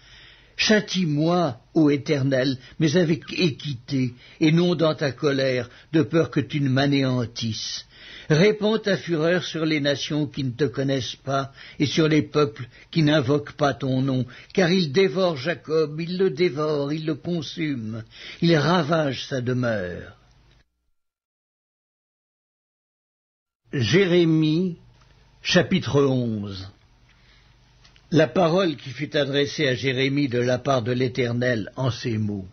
Châtie-moi, ô Éternel, mais avec équité, et non dans ta colère, de peur que tu ne m'anéantisses. Répands ta fureur sur les nations qui ne te connaissent pas, et sur les peuples qui n'invoquent pas ton nom, car ils dévorent Jacob, ils le dévorent, ils le consument, ils ravagent sa demeure. Jérémie, chapitre 11. La parole qui fut adressée à Jérémie de la part de l'Éternel en ces mots.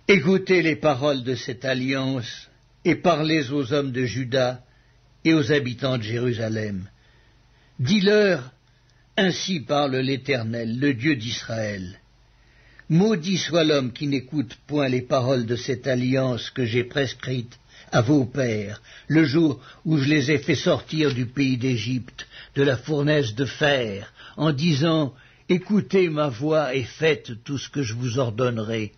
Écoutez les paroles de cette alliance, et parlez aux hommes de Juda et aux habitants de Jérusalem. Dis-leur, ainsi parle l'Éternel, le Dieu d'Israël. Maudit soit l'homme qui n'écoute point les paroles de cette alliance que j'ai prescrite à vos pères, le jour où je les ai fait sortir du pays d'Égypte, de la fournaise de fer, en disant, écoutez ma voix et faites tout ce que je vous ordonnerai.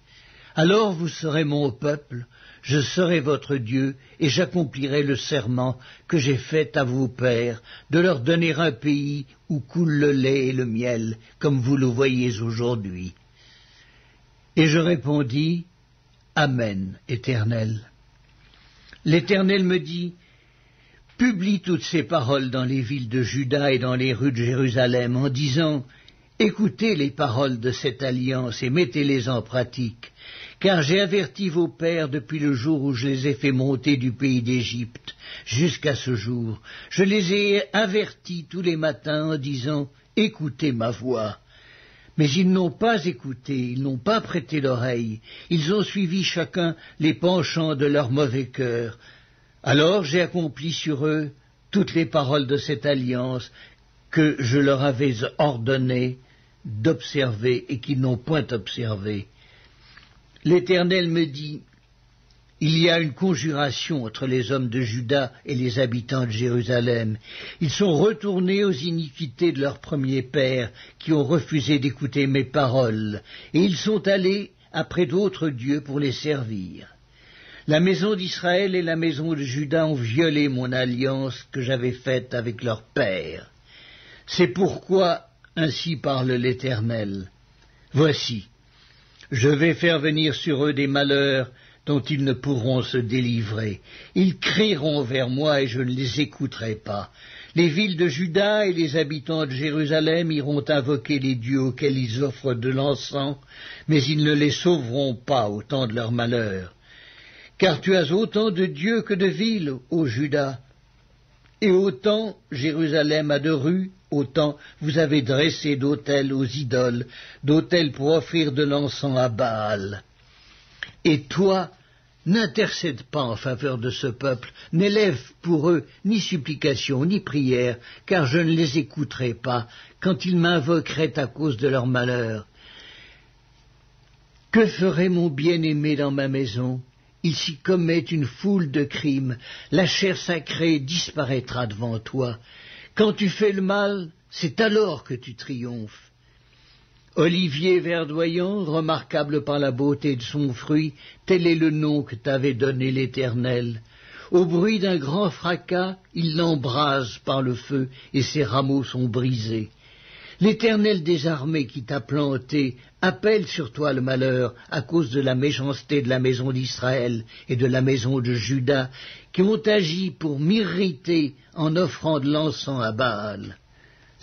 Alors vous serez mon peuple, je serai votre Dieu, et j'accomplirai le serment que j'ai fait à vos pères, de leur donner un pays où coule le lait et le miel, comme vous le voyez aujourd'hui. Et je répondis, Amen, Éternel. L'Éternel me dit, publie toutes ces paroles dans les villes de Juda et dans les rues de Jérusalem, en disant, écoutez les paroles de cette alliance et mettez-les en pratique, car j'ai averti vos pères depuis le jour où je les ai fait monter du pays d'Égypte jusqu'à ce jour. Je les ai avertis tous les matins en disant, écoutez ma voix. Mais ils n'ont pas écouté, ils n'ont pas prêté l'oreille, ils ont suivi chacun les penchants de leur mauvais cœur. Alors j'ai accompli sur eux toutes les paroles de cette alliance que je leur avais ordonné d'observer et qu'ils n'ont point observé. L'Éternel me dit, il y a une conjuration entre les hommes de Juda et les habitants de Jérusalem. Ils sont retournés aux iniquités de leurs premiers pères, qui ont refusé d'écouter mes paroles, et ils sont allés après d'autres dieux pour les servir. La maison d'Israël et la maison de Juda ont violé mon alliance que j'avais faite avec leurs pères. C'est pourquoi, ainsi parle l'Éternel, voici, je vais faire venir sur eux des malheurs dont ils ne pourront se délivrer. Ils crieront vers moi et je ne les écouterai pas. Les villes de Juda et les habitants de Jérusalem iront invoquer les dieux auxquels ils offrent de l'encens, mais ils ne les sauveront pas au temps de leur malheur. Car tu as autant de dieux que de villes, ô Juda, et autant Jérusalem a de rues, autant vous avez dressé d'autels aux idoles, d'autels pour offrir de l'encens à Baal. Et toi, n'intercède pas en faveur de ce peuple, n'élève pour eux ni supplication ni prière, car je ne les écouterai pas quand ils m'invoqueraient à cause de leur malheur. Que ferait mon bien-aimé dans ma maison ? Il s'y commet une foule de crimes, la chair sacrée disparaîtra devant toi. Quand tu fais le mal, c'est alors que tu triomphes. Olivier verdoyant, remarquable par la beauté de son fruit, tel est le nom que t'avait donné l'Éternel. Au bruit d'un grand fracas, il l'embrase par le feu, et ses rameaux sont brisés. L'Éternel des armées qui t'a planté appelle sur toi le malheur à cause de la méchanceté de la maison d'Israël et de la maison de Juda, qui ont agi pour m'irriter en offrant de l'encens à Baal.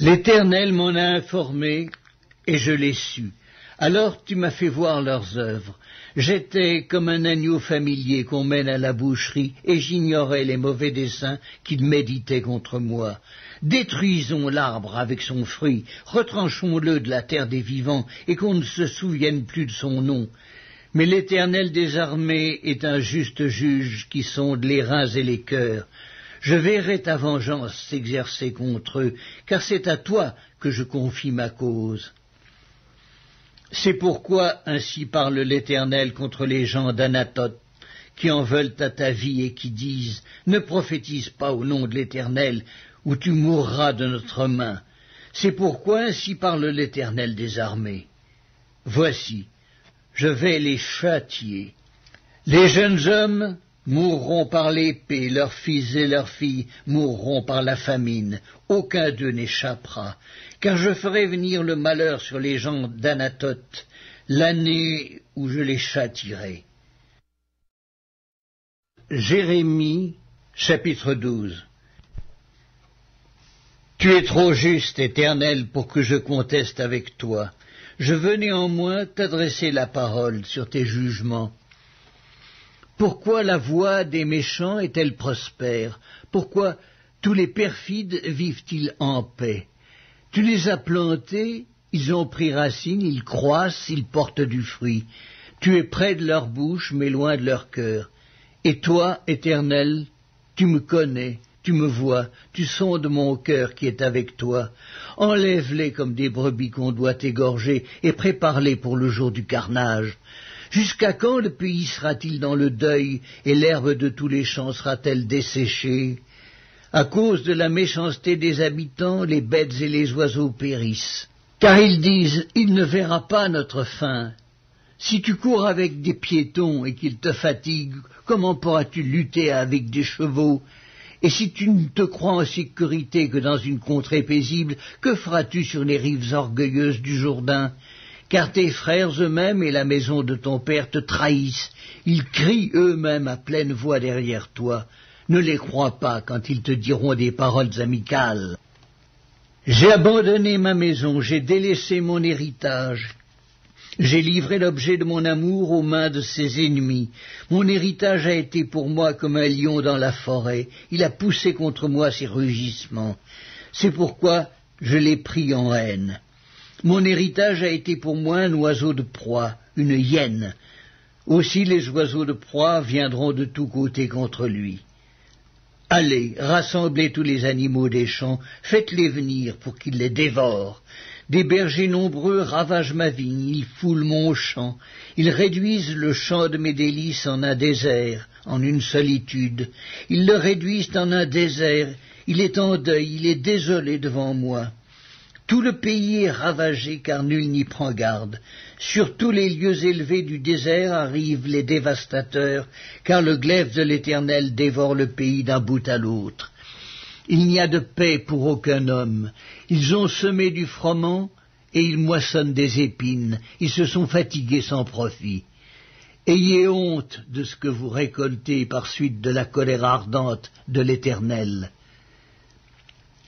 L'Éternel m'en a informé, et je l'ai su. Alors tu m'as fait voir leurs œuvres. J'étais comme un agneau familier qu'on mène à la boucherie, et j'ignorais les mauvais desseins qu'ils méditaient contre moi. Détruisons l'arbre avec son fruit, retranchons-le de la terre des vivants, et qu'on ne se souvienne plus de son nom. Mais l'Éternel des armées est un juste juge qui sonde les reins et les cœurs. Je verrai ta vengeance s'exercer contre eux, car c'est à toi que je confie ma cause. C'est pourquoi ainsi parle l'Éternel contre les gens d'Anathoth, qui en veulent à ta vie et qui disent « Ne prophétise pas au nom de l'Éternel, ou tu mourras de notre main. » C'est pourquoi ainsi parle l'Éternel des armées. Voici, je vais les châtier. Les jeunes hommes mourront par l'épée, leurs fils et leurs filles mourront par la famine. Aucun d'eux n'échappera, car je ferai venir le malheur sur les gens d'Anathoth, l'année où je les châtierai. Jérémie, chapitre 12. Tu es trop juste, Éternel, pour que je conteste avec toi. Je veux néanmoins t'adresser la parole sur tes jugements. Pourquoi la voie des méchants est-elle prospère? Pourquoi tous les perfides vivent-ils en paix? Tu les as plantés, ils ont pris racine, ils croissent, ils portent du fruit. Tu es près de leur bouche, mais loin de leur cœur. Et toi, Éternel, tu me connais, tu me vois, tu sondes mon cœur qui est avec toi. Enlève-les comme des brebis qu'on doit égorger, et prépare-les pour le jour du carnage. Jusqu'à quand le pays sera-t-il dans le deuil, et l'herbe de tous les champs sera-t-elle desséchée? À cause de la méchanceté des habitants, les bêtes et les oiseaux périssent. Car ils disent, il ne verra pas notre fin. Si tu cours avec des piétons et qu'ils te fatiguent, comment pourras-tu lutter avec des chevaux? Et si tu ne te crois en sécurité que dans une contrée paisible, que feras-tu sur les rives orgueilleuses du Jourdain? Car tes frères eux-mêmes et la maison de ton père te trahissent. Ils crient eux-mêmes à pleine voix derrière toi. Ne les crois pas quand ils te diront des paroles amicales. J'ai abandonné ma maison, j'ai délaissé mon héritage. J'ai livré l'objet de mon amour aux mains de ses ennemis. Mon héritage a été pour moi comme un lion dans la forêt. Il a poussé contre moi ses rugissements. C'est pourquoi je l'ai pris en haine. Mon héritage a été pour moi un oiseau de proie, une hyène. Aussi les oiseaux de proie viendront de tous côtés contre lui. Allez, rassemblez tous les animaux des champs, faites-les venir pour qu'ils les dévorent. Des bergers nombreux ravagent ma vigne, ils foulent mon champ, ils réduisent le champ de mes délices en un désert, en une solitude. Ils le réduisent en un désert, il est en deuil, il est désolé devant moi. Tout le pays est ravagé car nul n'y prend garde. Sur tous les lieux élevés du désert arrivent les dévastateurs, car le glaive de l'Éternel dévore le pays d'un bout à l'autre. Il n'y a de paix pour aucun homme. Ils ont semé du froment et ils moissonnent des épines. Ils se sont fatigués sans profit. Ayez honte de ce que vous récoltez par suite de la colère ardente de l'Éternel.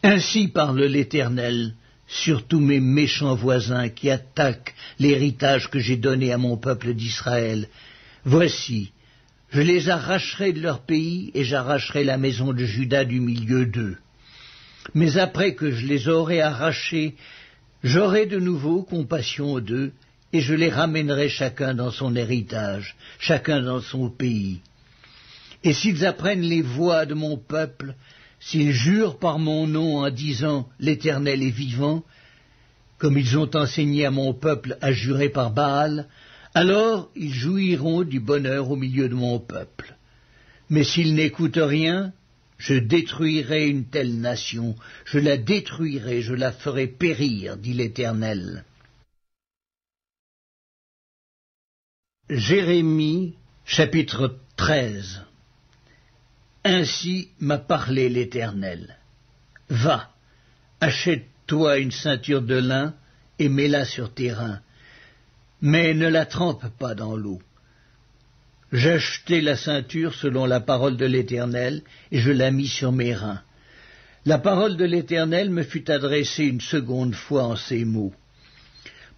Ainsi parle l'Éternel sur tous mes méchants voisins qui attaquent l'héritage que j'ai donné à mon peuple d'Israël. Voici, je les arracherai de leur pays et j'arracherai la maison de Juda du milieu d'eux. Mais après que je les aurai arrachés, j'aurai de nouveau compassion d'eux et je les ramènerai chacun dans son héritage, chacun dans son pays. Et s'ils apprennent les voies de mon peuple, s'ils jurent par mon nom en disant « L'Éternel est vivant », comme ils ont enseigné à mon peuple à jurer par Baal, alors ils jouiront du bonheur au milieu de mon peuple. Mais s'ils n'écoutent rien, je détruirai une telle nation, je la détruirai, je la ferai périr, dit l'Éternel. Jérémie, chapitre 13. Ainsi m'a parlé l'Éternel. Va, achète-toi une ceinture de lin et mets-la sur tes reins, mais ne la trempe pas dans l'eau. J'ai acheté la ceinture selon la parole de l'Éternel, et je la mis sur mes reins. La parole de l'Éternel me fut adressée une seconde fois en ces mots.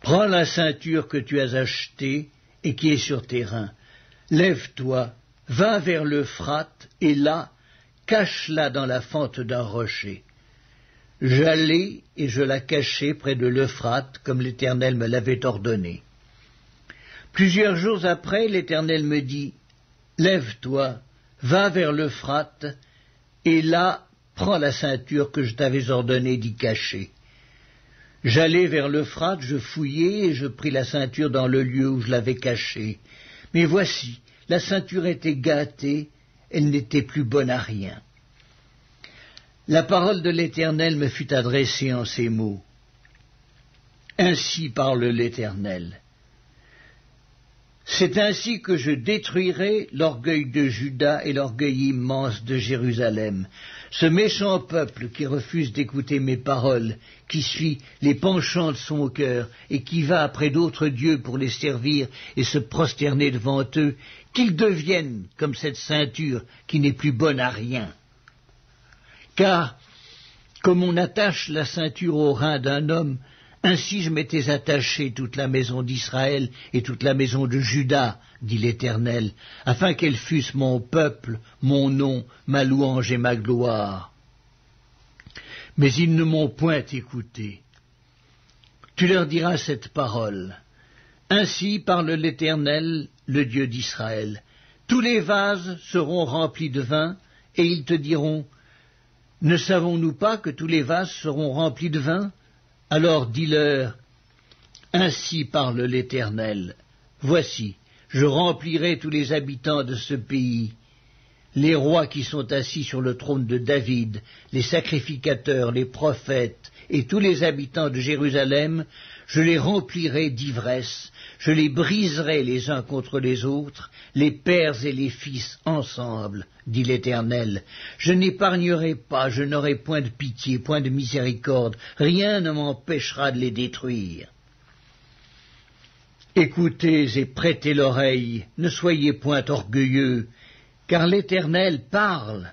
Prends la ceinture que tu as achetée et qui est sur tes reins. Lève-toi, va vers l'Euphrate, et là, cache-la dans la fente d'un rocher. J'allai et je la cachai près de l'Euphrate, comme l'Éternel me l'avait ordonné. Plusieurs jours après, l'Éternel me dit, lève-toi, va vers l'Euphrate, et là, prends la ceinture que je t'avais ordonné d'y cacher. J'allai vers l'Euphrate, je fouillai, et je pris la ceinture dans le lieu où je l'avais cachée. Mais voici, la ceinture était gâtée, elle n'était plus bonne à rien. La parole de l'Éternel me fut adressée en ces mots. Ainsi parle l'Éternel. C'est ainsi que je détruirai l'orgueil de Juda et l'orgueil immense de Jérusalem. Ce méchant peuple qui refuse d'écouter mes paroles, qui suit les penchants de son cœur et qui va après d'autres dieux pour les servir et se prosterner devant eux, qu'ils deviennent comme cette ceinture qui n'est plus bonne à rien. Car, comme on attache la ceinture au rein d'un homme, ainsi je m'étais attaché toute la maison d'Israël et toute la maison de Juda, dit l'Éternel, afin qu'elles fussent mon peuple, mon nom, ma louange et ma gloire. Mais ils ne m'ont point écouté. Tu leur diras cette parole. Ainsi parle l'Éternel, le Dieu d'Israël. Tous les vases seront remplis de vin, et ils te diront, ne savons-nous pas que tous les vases seront remplis de vin ? Alors dis-leur, ainsi parle l'Éternel, voici, je remplirai tous les habitants de ce pays, les rois qui sont assis sur le trône de David, les sacrificateurs, les prophètes, et tous les habitants de Jérusalem, je les remplirai d'ivresse, je les briserai les uns contre les autres, les pères et les fils ensemble, dit l'Éternel. Je n'épargnerai pas, je n'aurai point de pitié, point de miséricorde, rien ne m'empêchera de les détruire. Écoutez et prêtez l'oreille, ne soyez point orgueilleux, car l'Éternel parle.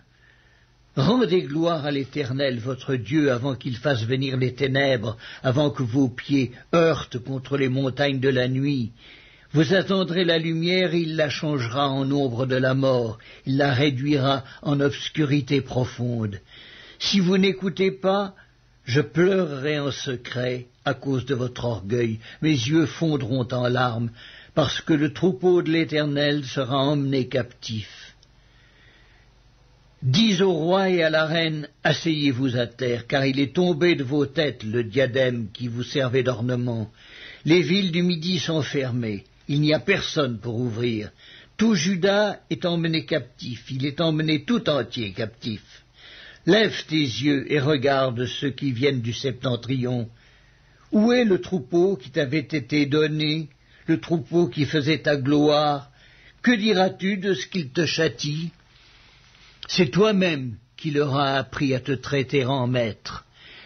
Rendez gloire à l'Éternel, votre Dieu, avant qu'il fasse venir les ténèbres, avant que vos pieds heurtent contre les montagnes de la nuit. Vous attendrez la lumière, et il la changera en ombre de la mort, il la réduira en obscurité profonde. Si vous n'écoutez pas, je pleurerai en secret à cause de votre orgueil, mes yeux fondront en larmes, parce que le troupeau de l'Éternel sera emmené captif. Dis au roi et à la reine, asseyez-vous à terre, car il est tombé de vos têtes le diadème qui vous servait d'ornement. Les villes du Midi sont fermées, il n'y a personne pour ouvrir. Tout Juda est emmené captif, il est emmené tout entier captif. Lève tes yeux et regarde ceux qui viennent du septentrion. Où est le troupeau qui t'avait été donné, le troupeau qui faisait ta gloire? Que diras-tu de ce qu'il te châtie? C'est toi-même qui leur as appris à te traiter en maître.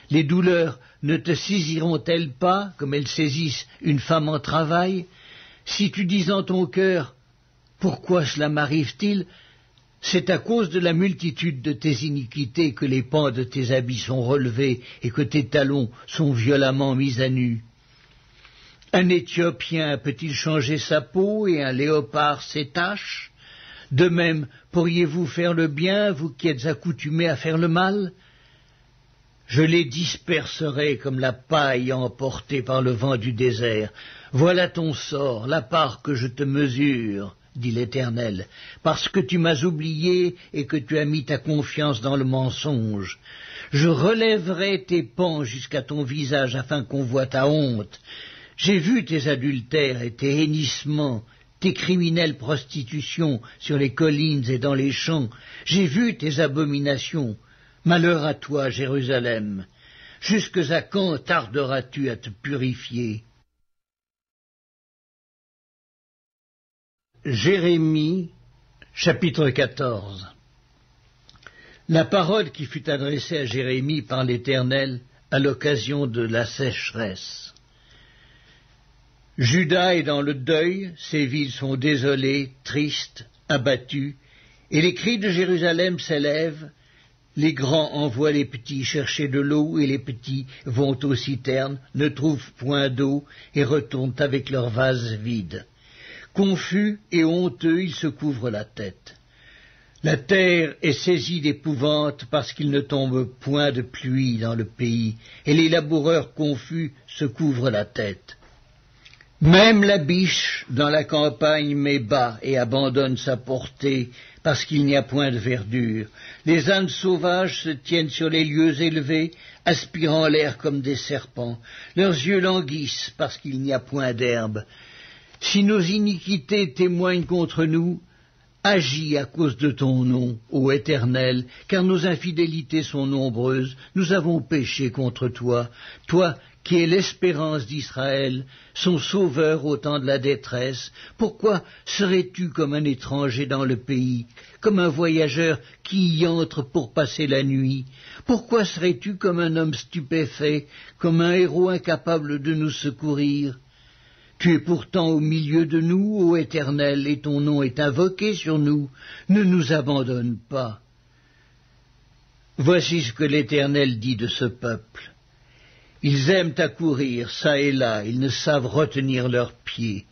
Les douleurs ne te saisiront-elles pas comme elles saisissent une femme en travail? Si tu dis en ton cœur, pourquoi cela m'arrive-t-il? C'est à cause de la multitude de tes iniquités que les pans de tes habits sont relevés et que tes talons sont violemment mis à nu. Un Éthiopien peut-il changer sa peau et un léopard ses taches? De même, pourriez-vous faire le bien, vous qui êtes accoutumés à faire le mal? Je les disperserai comme la paille emportée par le vent du désert. Voilà ton sort, la part que je te mesure, dit l'Éternel, parce que tu m'as oublié et que tu as mis ta confiance dans le mensonge. Je relèverai tes pans jusqu'à ton visage afin qu'on voie ta honte. J'ai vu tes adultères et tes hennissements, tes criminelles prostitutions sur les collines et dans les champs. J'ai vu tes abominations. Malheur à toi, Jérusalem. Jusque à quand tarderas-tu à te purifier? Jérémie, chapitre 14. La parole qui fut adressée à Jérémie par l'Éternel à l'occasion de la sécheresse. Juda est dans le deuil, ses villes sont désolées, tristes, abattues, et les cris de Jérusalem s'élèvent. Les grands envoient les petits chercher de l'eau, et les petits vont aux citernes, ne trouvent point d'eau, et retournent avec leurs vases vides. Confus et honteux, ils se couvrent la tête. La terre est saisie d'épouvante parce qu'il ne tombe point de pluie dans le pays, et les laboureurs confus se couvrent la tête. Même la biche dans la campagne met bas et abandonne sa portée parce qu'il n'y a point de verdure. Les ânes sauvages se tiennent sur les lieux élevés, aspirant l'air comme des serpents. Leurs yeux languissent parce qu'il n'y a point d'herbe. Si nos iniquités témoignent contre nous, agis à cause de ton nom, ô Éternel, car nos infidélités sont nombreuses, nous avons péché contre toi, toi qui es l'espérance d'Israël, son sauveur au temps de la détresse. Pourquoi serais-tu comme un étranger dans le pays, comme un voyageur qui y entre pour passer la nuit? Pourquoi serais-tu comme un homme stupéfait, comme un héros incapable de nous secourir? Tu es pourtant au milieu de nous, ô Éternel, et ton nom est invoqué sur nous. Ne nous abandonne pas. Voici ce que l'Éternel dit de ce peuple. Ils aiment accourir çà et là, ils ne savent retenir leurs pieds.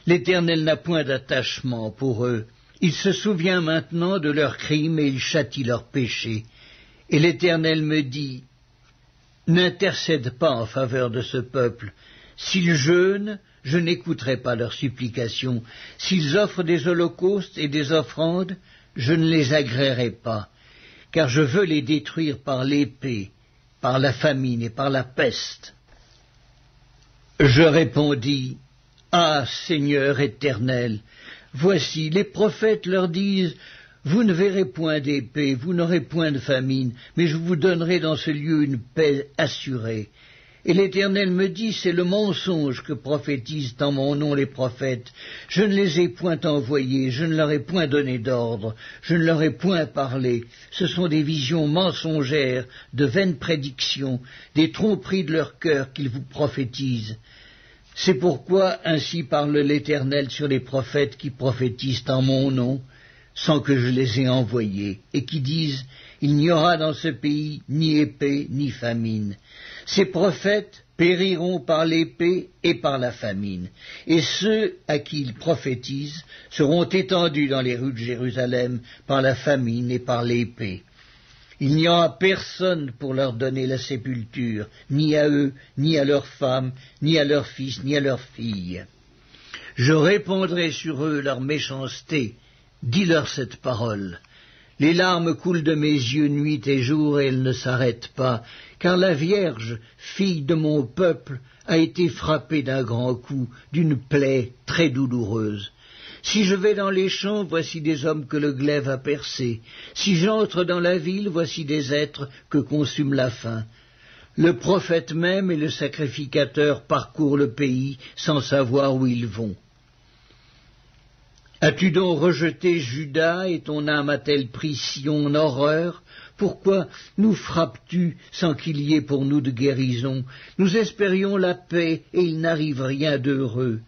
L'Éternel n'a point d'attachement pour eux. Il se souvient maintenant de leurs crimes et il châtie leurs péchés. Et l'Éternel me dit, n'intercède pas en faveur de ce peuple. S'ils jeûnent, je n'écouterai pas leurs supplications. S'ils offrent des holocaustes et des offrandes, je ne les agréerai pas, car je veux les détruire par l'épée, par la famine et par la peste. Je répondis, ah, Seigneur éternel, voici, les prophètes leur disent, vous ne verrez point d'épée, vous n'aurez point de famine, mais je vous donnerai dans ce lieu une paix assurée. Et l'Éternel me dit, c'est le mensonge que prophétisent en mon nom les prophètes. Je ne les ai point envoyés, je ne leur ai point donné d'ordre, je ne leur ai point parlé. Ce sont des visions mensongères, de vaines prédictions, des tromperies de leur cœur qu'ils vous prophétisent. C'est pourquoi ainsi parle l'Éternel sur les prophètes qui prophétisent en mon nom, sans que je les ai envoyés, et qui disent, il n'y aura dans ce pays ni épée ni famine. Ces prophètes périront par l'épée et par la famine, et ceux à qui ils prophétisent seront étendus dans les rues de Jérusalem par la famine et par l'épée. Il n'y aura personne pour leur donner la sépulture, ni à eux, ni à leurs femmes, ni à leurs fils, ni à leurs filles. Je répondrai sur eux leur méchanceté. Dis-leur cette parole. Les larmes coulent de mes yeux nuit et jour et elles ne s'arrêtent pas, car la Vierge, fille de mon peuple, a été frappée d'un grand coup, d'une plaie très douloureuse. Si je vais dans les champs, voici des hommes que le glaive a percés. Si j'entre dans la ville, voici des êtres que consume la faim. Le prophète même et le sacrificateur parcourent le pays sans savoir où ils vont. As-tu donc rejeté Juda et ton âme a-t-elle pris Sion en horreur? Pourquoi nous frappes-tu sans qu'il y ait pour nous de guérison? Nous espérions la paix et il n'arrive rien d'heureux.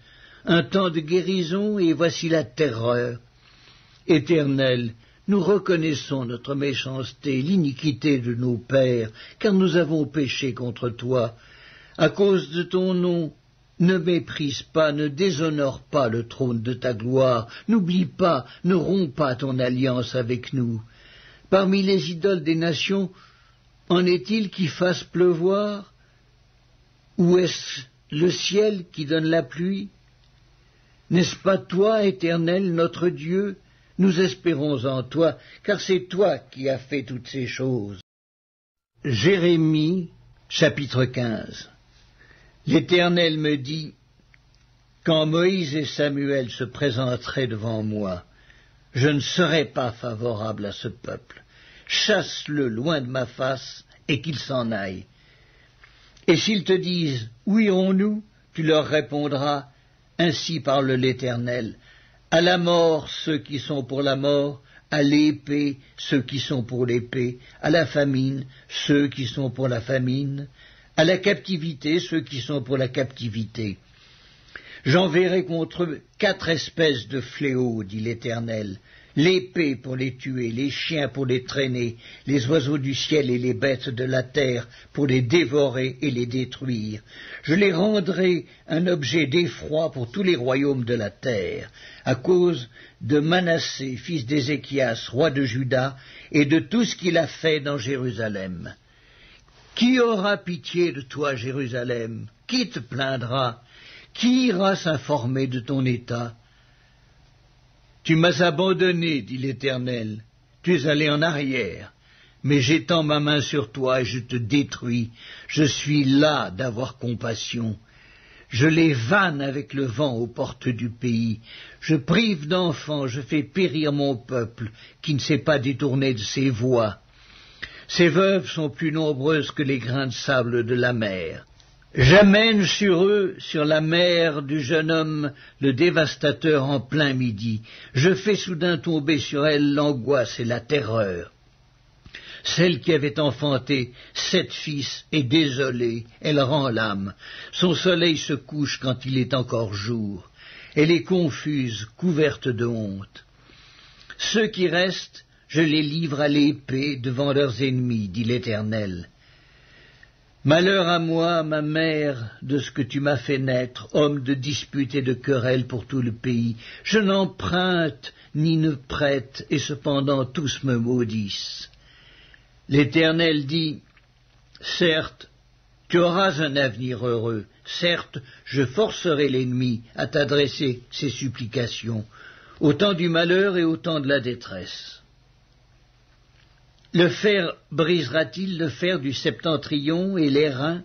Un temps de guérison et voici la terreur. Éternel, nous reconnaissons notre méchanceté, l'iniquité de nos pères, car nous avons péché contre toi. À cause de ton nom, ne méprise pas, ne déshonore pas le trône de ta gloire, n'oublie pas, ne romps pas ton alliance avec nous. Parmi les idoles des nations, en est-il qui fassent pleuvoir? Ou est-ce le ciel qui donne la pluie? N'est-ce pas toi, Éternel, notre Dieu? Nous espérons en toi, car c'est toi qui as fait toutes ces choses. Jérémie, chapitre 15. L'Éternel me dit, quand Moïse et Samuel se présenteraient devant moi, je ne serai pas favorable à ce peuple. Chasse-le loin de ma face et qu'il s'en aille. Et s'ils te disent, où irons-nous? Tu leur répondras, ainsi parle l'Éternel, À la mort, ceux qui sont pour la mort, à l'épée, ceux qui sont pour l'épée, à la famine, ceux qui sont pour la famine, à la captivité, ceux qui sont pour la captivité. J'enverrai contre eux 4 espèces de fléaux, dit l'Éternel, l'épée pour les tuer, les chiens pour les traîner, les oiseaux du ciel et les bêtes de la terre pour les dévorer et les détruire. Je les rendrai un objet d'effroi pour tous les royaumes de la terre, à cause de Manassé, fils d'Ézéchias, roi de Juda, et de tout ce qu'il a fait dans Jérusalem. Qui aura pitié de toi, Jérusalem? Qui te plaindra? Qui ira s'informer de ton état? Tu m'as abandonné, dit l'Éternel, tu es allé en arrière, mais j'étends ma main sur toi et je te détruis. Je suis las d'avoir compassion. Je les vanne avec le vent aux portes du pays. Je prive d'enfants, je fais périr mon peuple, qui ne s'est pas détourné de ses voies. Ces veuves sont plus nombreuses que les grains de sable de la mer. J'amène sur eux, sur la mer du jeune homme, le dévastateur en plein midi. Je fais soudain tomber sur elle l'angoisse et la terreur. Celle qui avait enfanté 7 fils est désolée, elle rend l'âme. Son soleil se couche quand il est encore jour. Elle est confuse, couverte de honte. Ceux qui restent, je les livre à l'épée devant leurs ennemis, dit l'Éternel. Malheur à moi, ma mère, de ce que tu m'as fait naître, homme de dispute et de querelle pour tout le pays. Je n'emprunte ni ne prête, et cependant tous me maudissent. L'Éternel dit, certes, tu auras un avenir heureux, certes, je forcerai l'ennemi à t'adresser ses supplications, au temps du malheur et au temps de la détresse. Le fer brisera-t-il le fer du septentrion et l'airain?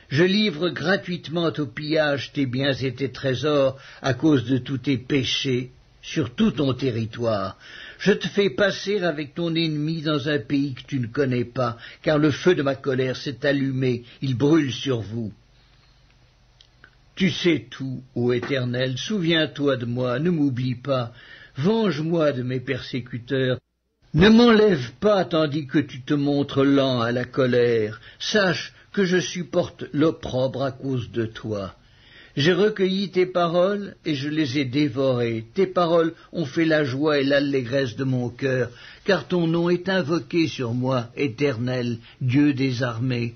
Je livre gratuitement au pillage tes biens et tes trésors à cause de tous tes péchés sur tout ton territoire. Je te fais passer avec ton ennemi dans un pays que tu ne connais pas, car le feu de ma colère s'est allumé, il brûle sur vous. Tu sais tout, ô Éternel, souviens-toi de moi, ne m'oublie pas, venge-moi de mes persécuteurs. Ne m'enlève pas tandis que tu te montres lent à la colère. Sache que je supporte l'opprobre à cause de toi. J'ai recueilli tes paroles et je les ai dévorées. Tes paroles ont fait la joie et l'allégresse de mon cœur, car ton nom est invoqué sur moi, Éternel, Dieu des armées.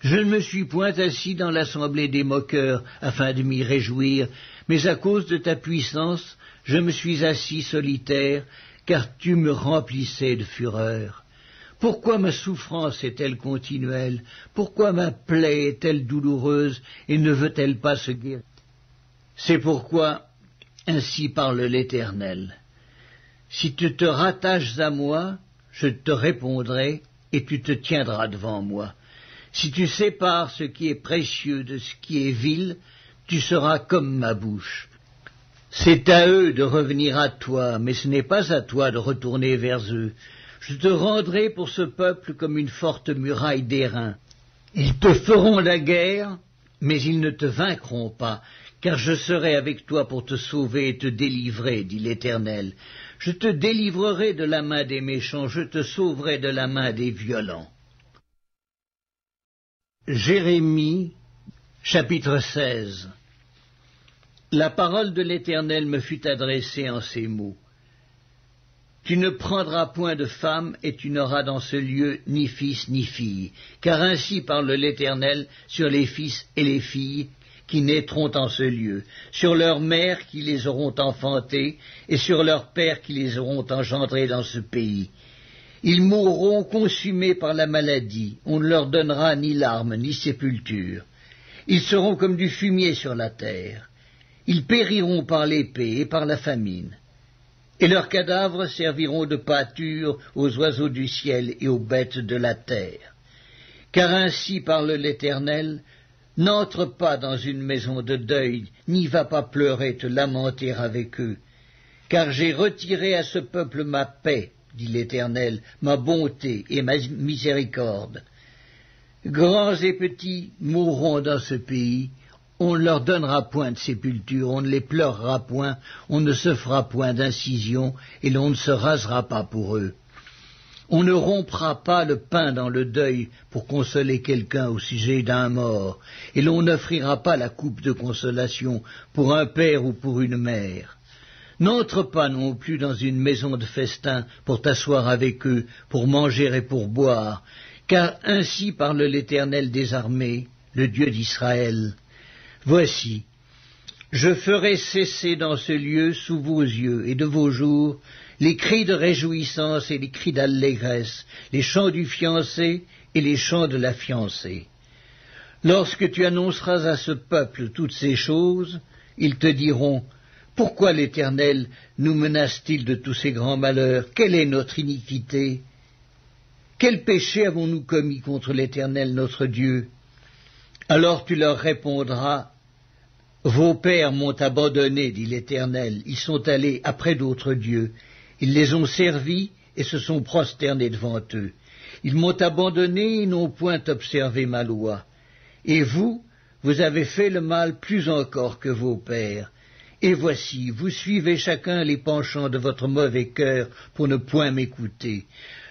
Je ne me suis point assis dans l'assemblée des moqueurs afin de m'y réjouir, mais à cause de ta puissance, je me suis assis solitaire, car tu me remplissais de fureur. Pourquoi ma souffrance est-elle continuelle? Pourquoi ma plaie est-elle douloureuse et ne veut-elle pas se guérir? C'est pourquoi, ainsi parle l'Éternel. Si tu te rattaches à moi, je te répondrai et tu te tiendras devant moi. Si tu sépares ce qui est précieux de ce qui est vil, tu seras comme ma bouche. C'est à eux de revenir à toi, mais ce n'est pas à toi de retourner vers eux. Je te rendrai pour ce peuple comme une forte muraille d'airain. Ils te feront la guerre, mais ils ne te vaincront pas, car je serai avec toi pour te sauver et te délivrer, dit l'Éternel. Je te délivrerai de la main des méchants, je te sauverai de la main des violents. Jérémie, chapitre 16. La parole de l'Éternel me fut adressée en ces mots. Tu ne prendras point de femme, et tu n'auras dans ce lieu ni fils ni fille, car ainsi parle l'Éternel sur les fils et les filles qui naîtront en ce lieu, sur leurs mères qui les auront enfantés, et sur leurs pères qui les auront engendrés dans ce pays. Ils mourront consumés par la maladie, on ne leur donnera ni larmes ni sépulture. Ils seront comme du fumier sur la terre. Ils périront par l'épée et par la famine, et leurs cadavres serviront de pâture aux oiseaux du ciel et aux bêtes de la terre. Car ainsi parle l'Éternel, n'entre pas dans une maison de deuil, n'y va pas pleurer, te lamenter avec eux, car j'ai retiré à ce peuple ma paix, dit l'Éternel, ma bonté et ma miséricorde. Grands et petits mourront dans ce pays, On ne leur donnera point de sépulture, on ne les pleurera point, on ne se fera point d'incision, et l'on ne se rasera pas pour eux. On ne rompra pas le pain dans le deuil pour consoler quelqu'un au sujet d'un mort, et l'on n'offrira pas la coupe de consolation pour un père ou pour une mère. N'entre pas non plus dans une maison de festin pour t'asseoir avec eux, pour manger et pour boire, car ainsi parle l'Éternel des armées, le Dieu d'Israël. Voici, je ferai cesser dans ce lieu sous vos yeux et de vos jours les cris de réjouissance et les cris d'allégresse, les chants du fiancé et les chants de la fiancée. Lorsque tu annonceras à ce peuple toutes ces choses, ils te diront, pourquoi l'Éternel nous menace-t-il de tous ces grands malheurs? Quelle est notre iniquité? Quel péché avons-nous commis contre l'Éternel notre Dieu? Alors tu leur répondras, vos pères m'ont abandonné, dit l'Éternel, ils sont allés après d'autres dieux, ils les ont servis et se sont prosternés devant eux. Ils m'ont abandonné et n'ont point observé ma loi. Et vous avez fait le mal plus encore que vos pères. Et voici, vous suivez chacun les penchants de votre mauvais cœur pour ne point m'écouter.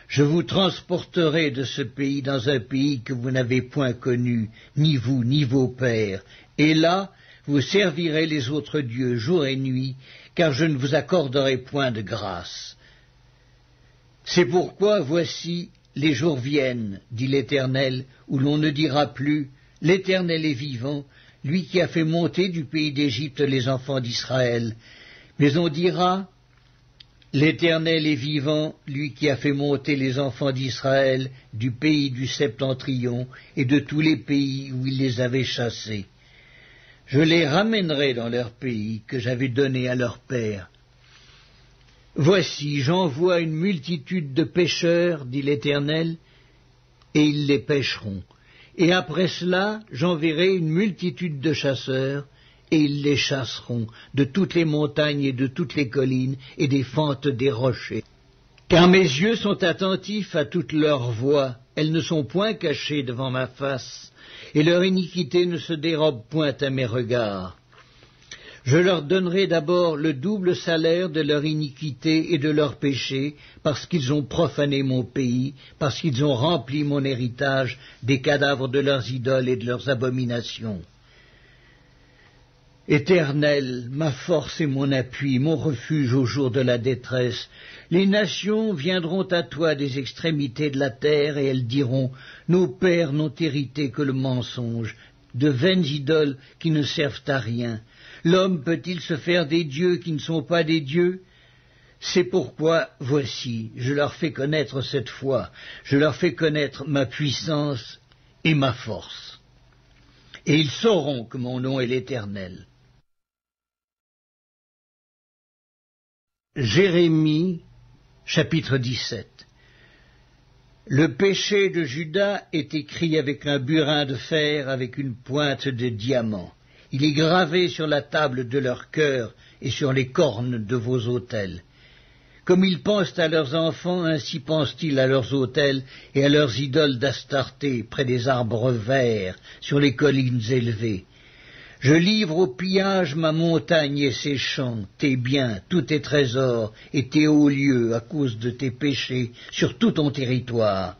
Je vous transporterai de ce pays dans un pays que vous n'avez point connu, ni vous, ni vos pères. Et là, vous servirez les autres dieux jour et nuit, car je ne vous accorderai point de grâce. C'est pourquoi, voici, les jours viennent, dit l'Éternel, où l'on ne dira plus, l'Éternel est vivant, lui qui a fait monter du pays d'Égypte les enfants d'Israël. Mais on dira, l'Éternel est vivant, lui qui a fait monter les enfants d'Israël du pays du Septentrion et de tous les pays où il les avait chassés. Je les ramènerai dans leur pays que j'avais donné à leurs pères. Voici, j'envoie une multitude de pêcheurs, dit l'Éternel, et ils les pêcheront. Et après cela, j'enverrai une multitude de chasseurs, et ils les chasseront de toutes les montagnes et de toutes les collines et des fentes des rochers. Car mes yeux sont attentifs à toutes leurs voies, elles ne sont point cachées devant ma face, et leur iniquité ne se dérobe point à mes regards. Je leur donnerai d'abord le double salaire de leur iniquité et de leur péché, parce qu'ils ont profané mon pays, parce qu'ils ont rempli mon héritage des cadavres de leurs idoles et de leurs abominations. Éternel, ma force et mon appui, mon refuge au jour de la détresse, les nations viendront à toi des extrémités de la terre, et elles diront, nos pères n'ont hérité que le mensonge, de vaines idoles qui ne servent à rien. L'homme peut-il se faire des dieux qui ne sont pas des dieux? C'est pourquoi, voici, je leur fais connaître cette foi, je leur fais connaître ma puissance et ma force. Et ils sauront que mon nom est l'Éternel. Jérémie, chapitre 17. Le péché de Juda est écrit avec un burin de fer, avec une pointe de diamant. Il est gravé sur la table de leur cœur et sur les cornes de vos autels. Comme ils pensent à leurs enfants, ainsi pensent-ils à leurs autels et à leurs idoles d'Astarté, près des arbres verts, sur les collines élevées. Je livre au pillage ma montagne et ses champs, tes biens, tous tes trésors et tes hauts lieux à cause de tes péchés sur tout ton territoire.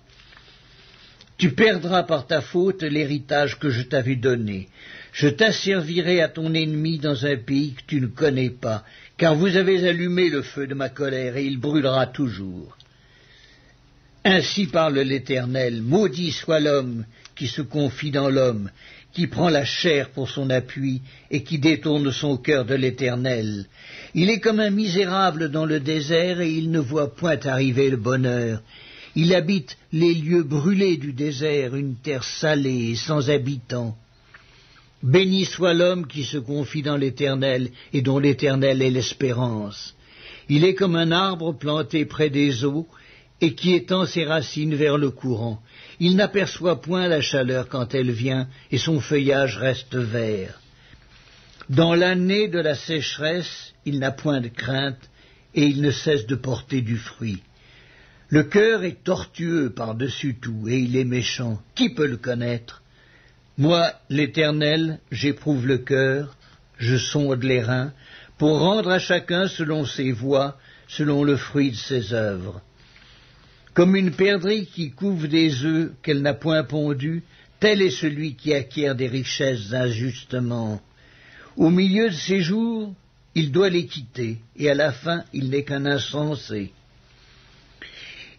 Tu perdras par ta faute l'héritage que je t'avais donné. Je t'asservirai à ton ennemi dans un pays que tu ne connais pas, car vous avez allumé le feu de ma colère et il brûlera toujours. Ainsi parle l'Éternel, maudit soit l'homme qui se confie dans l'homme, qui prend la chair pour son appui et qui détourne son cœur de l'Éternel. Il est comme un misérable dans le désert et il ne voit point arriver le bonheur. Il habite les lieux brûlés du désert, une terre salée et sans habitants. Béni soit l'homme qui se confie dans l'Éternel et dont l'Éternel est l'espérance. Il est comme un arbre planté près des eaux et qui étend ses racines vers le courant. Il n'aperçoit point la chaleur quand elle vient, et son feuillage reste vert. Dans l'année de la sécheresse, il n'a point de crainte, et il ne cesse de porter du fruit. Le cœur est tortueux par-dessus tout, et il est méchant. Qui peut le connaître? Moi, l'Éternel, j'éprouve le cœur, je sonde les reins, pour rendre à chacun selon ses voies, selon le fruit de ses œuvres. Comme une perdrix qui couve des œufs qu'elle n'a point pondus, tel est celui qui acquiert des richesses injustement. Au milieu de ses jours, il doit les quitter, et à la fin, il n'est qu'un insensé.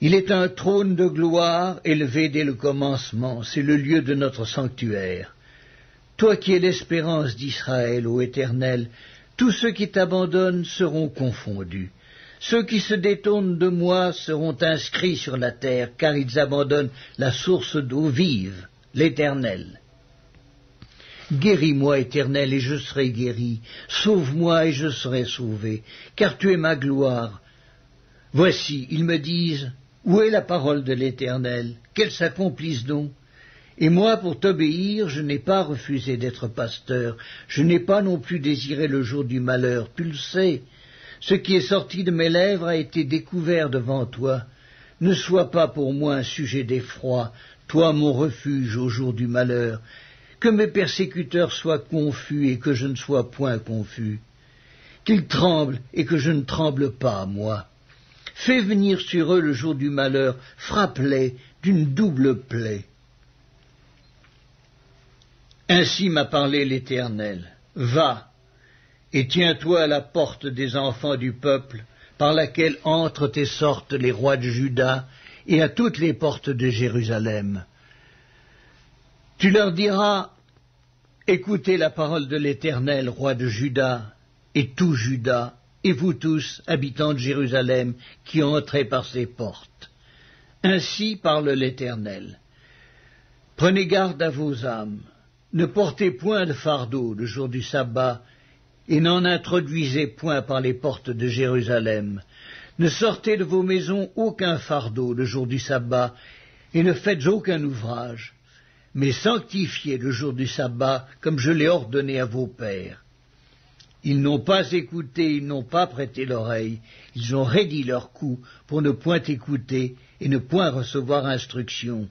Il est un trône de gloire élevé dès le commencement, c'est le lieu de notre sanctuaire. Toi qui es l'espérance d'Israël, ô Éternel, tous ceux qui t'abandonnent seront confondus. Ceux qui se détournent de moi seront inscrits sur la terre, car ils abandonnent la source d'eau vive, l'Éternel. Guéris-moi, Éternel, et je serai guéri. Sauve-moi, et je serai sauvé, car tu es ma gloire. Voici, ils me disent, où est la parole de l'Éternel? Qu'elle s'accomplisse donc. Et moi, pour t'obéir, je n'ai pas refusé d'être pasteur, je n'ai pas non plus désiré le jour du malheur, tu le sais. Ce qui est sorti de mes lèvres a été découvert devant toi. Ne sois pas pour moi un sujet d'effroi, toi mon refuge au jour du malheur. Que mes persécuteurs soient confus et que je ne sois point confus. Qu'ils tremblent et que je ne tremble pas, moi. Fais venir sur eux le jour du malheur, frappe-les d'une double plaie. Ainsi m'a parlé l'Éternel. Va, et tiens-toi à la porte des enfants du peuple, par laquelle entrent et sortent les rois de Juda, et à toutes les portes de Jérusalem. Tu leur diras, écoutez la parole de l'Éternel, roi de Juda, et tout Juda, et vous tous, habitants de Jérusalem, qui entrez par ces portes. Ainsi parle l'Éternel. Prenez garde à vos âmes, ne portez point de fardeau le jour du sabbat, et n'en introduisez point par les portes de Jérusalem. Ne sortez de vos maisons aucun fardeau le jour du sabbat, et ne faites aucun ouvrage, mais sanctifiez le jour du sabbat, comme je l'ai ordonné à vos pères. Ils n'ont pas écouté, ils n'ont pas prêté l'oreille, ils ont raidi leur cou pour ne point écouter et ne point recevoir instruction.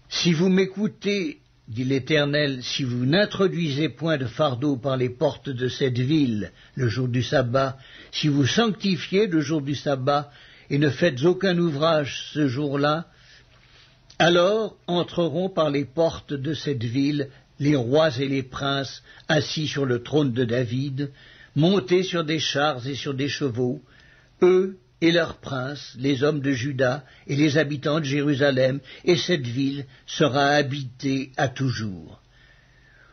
Si vous m'écoutez, dit l'Éternel, si vous n'introduisez point de fardeau par les portes de cette ville le jour du sabbat, si vous sanctifiez le jour du sabbat et ne faites aucun ouvrage ce jour-là, alors entreront par les portes de cette ville les rois et les princes assis sur le trône de David, montés sur des chars et sur des chevaux, eux et leurs princes, les hommes de Juda et les habitants de Jérusalem, et cette ville sera habitée à toujours.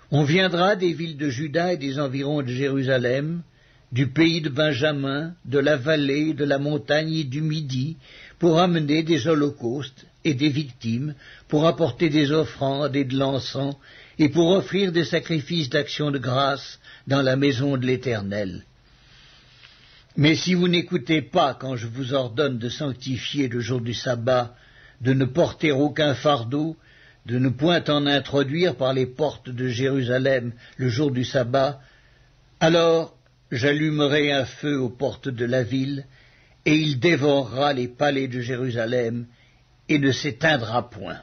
On viendra des villes de Juda et des environs de Jérusalem, du pays de Benjamin, de la vallée, de la montagne et du Midi, pour amener des holocaustes et des victimes, pour apporter des offrandes et de l'encens, et pour offrir des sacrifices d'action de grâce dans la maison de l'Éternel. Mais si vous n'écoutez pas quand je vous ordonne de sanctifier le jour du sabbat, de ne porter aucun fardeau, de ne point en introduire par les portes de Jérusalem le jour du sabbat, alors j'allumerai un feu aux portes de la ville, et il dévorera les palais de Jérusalem, et ne s'éteindra point.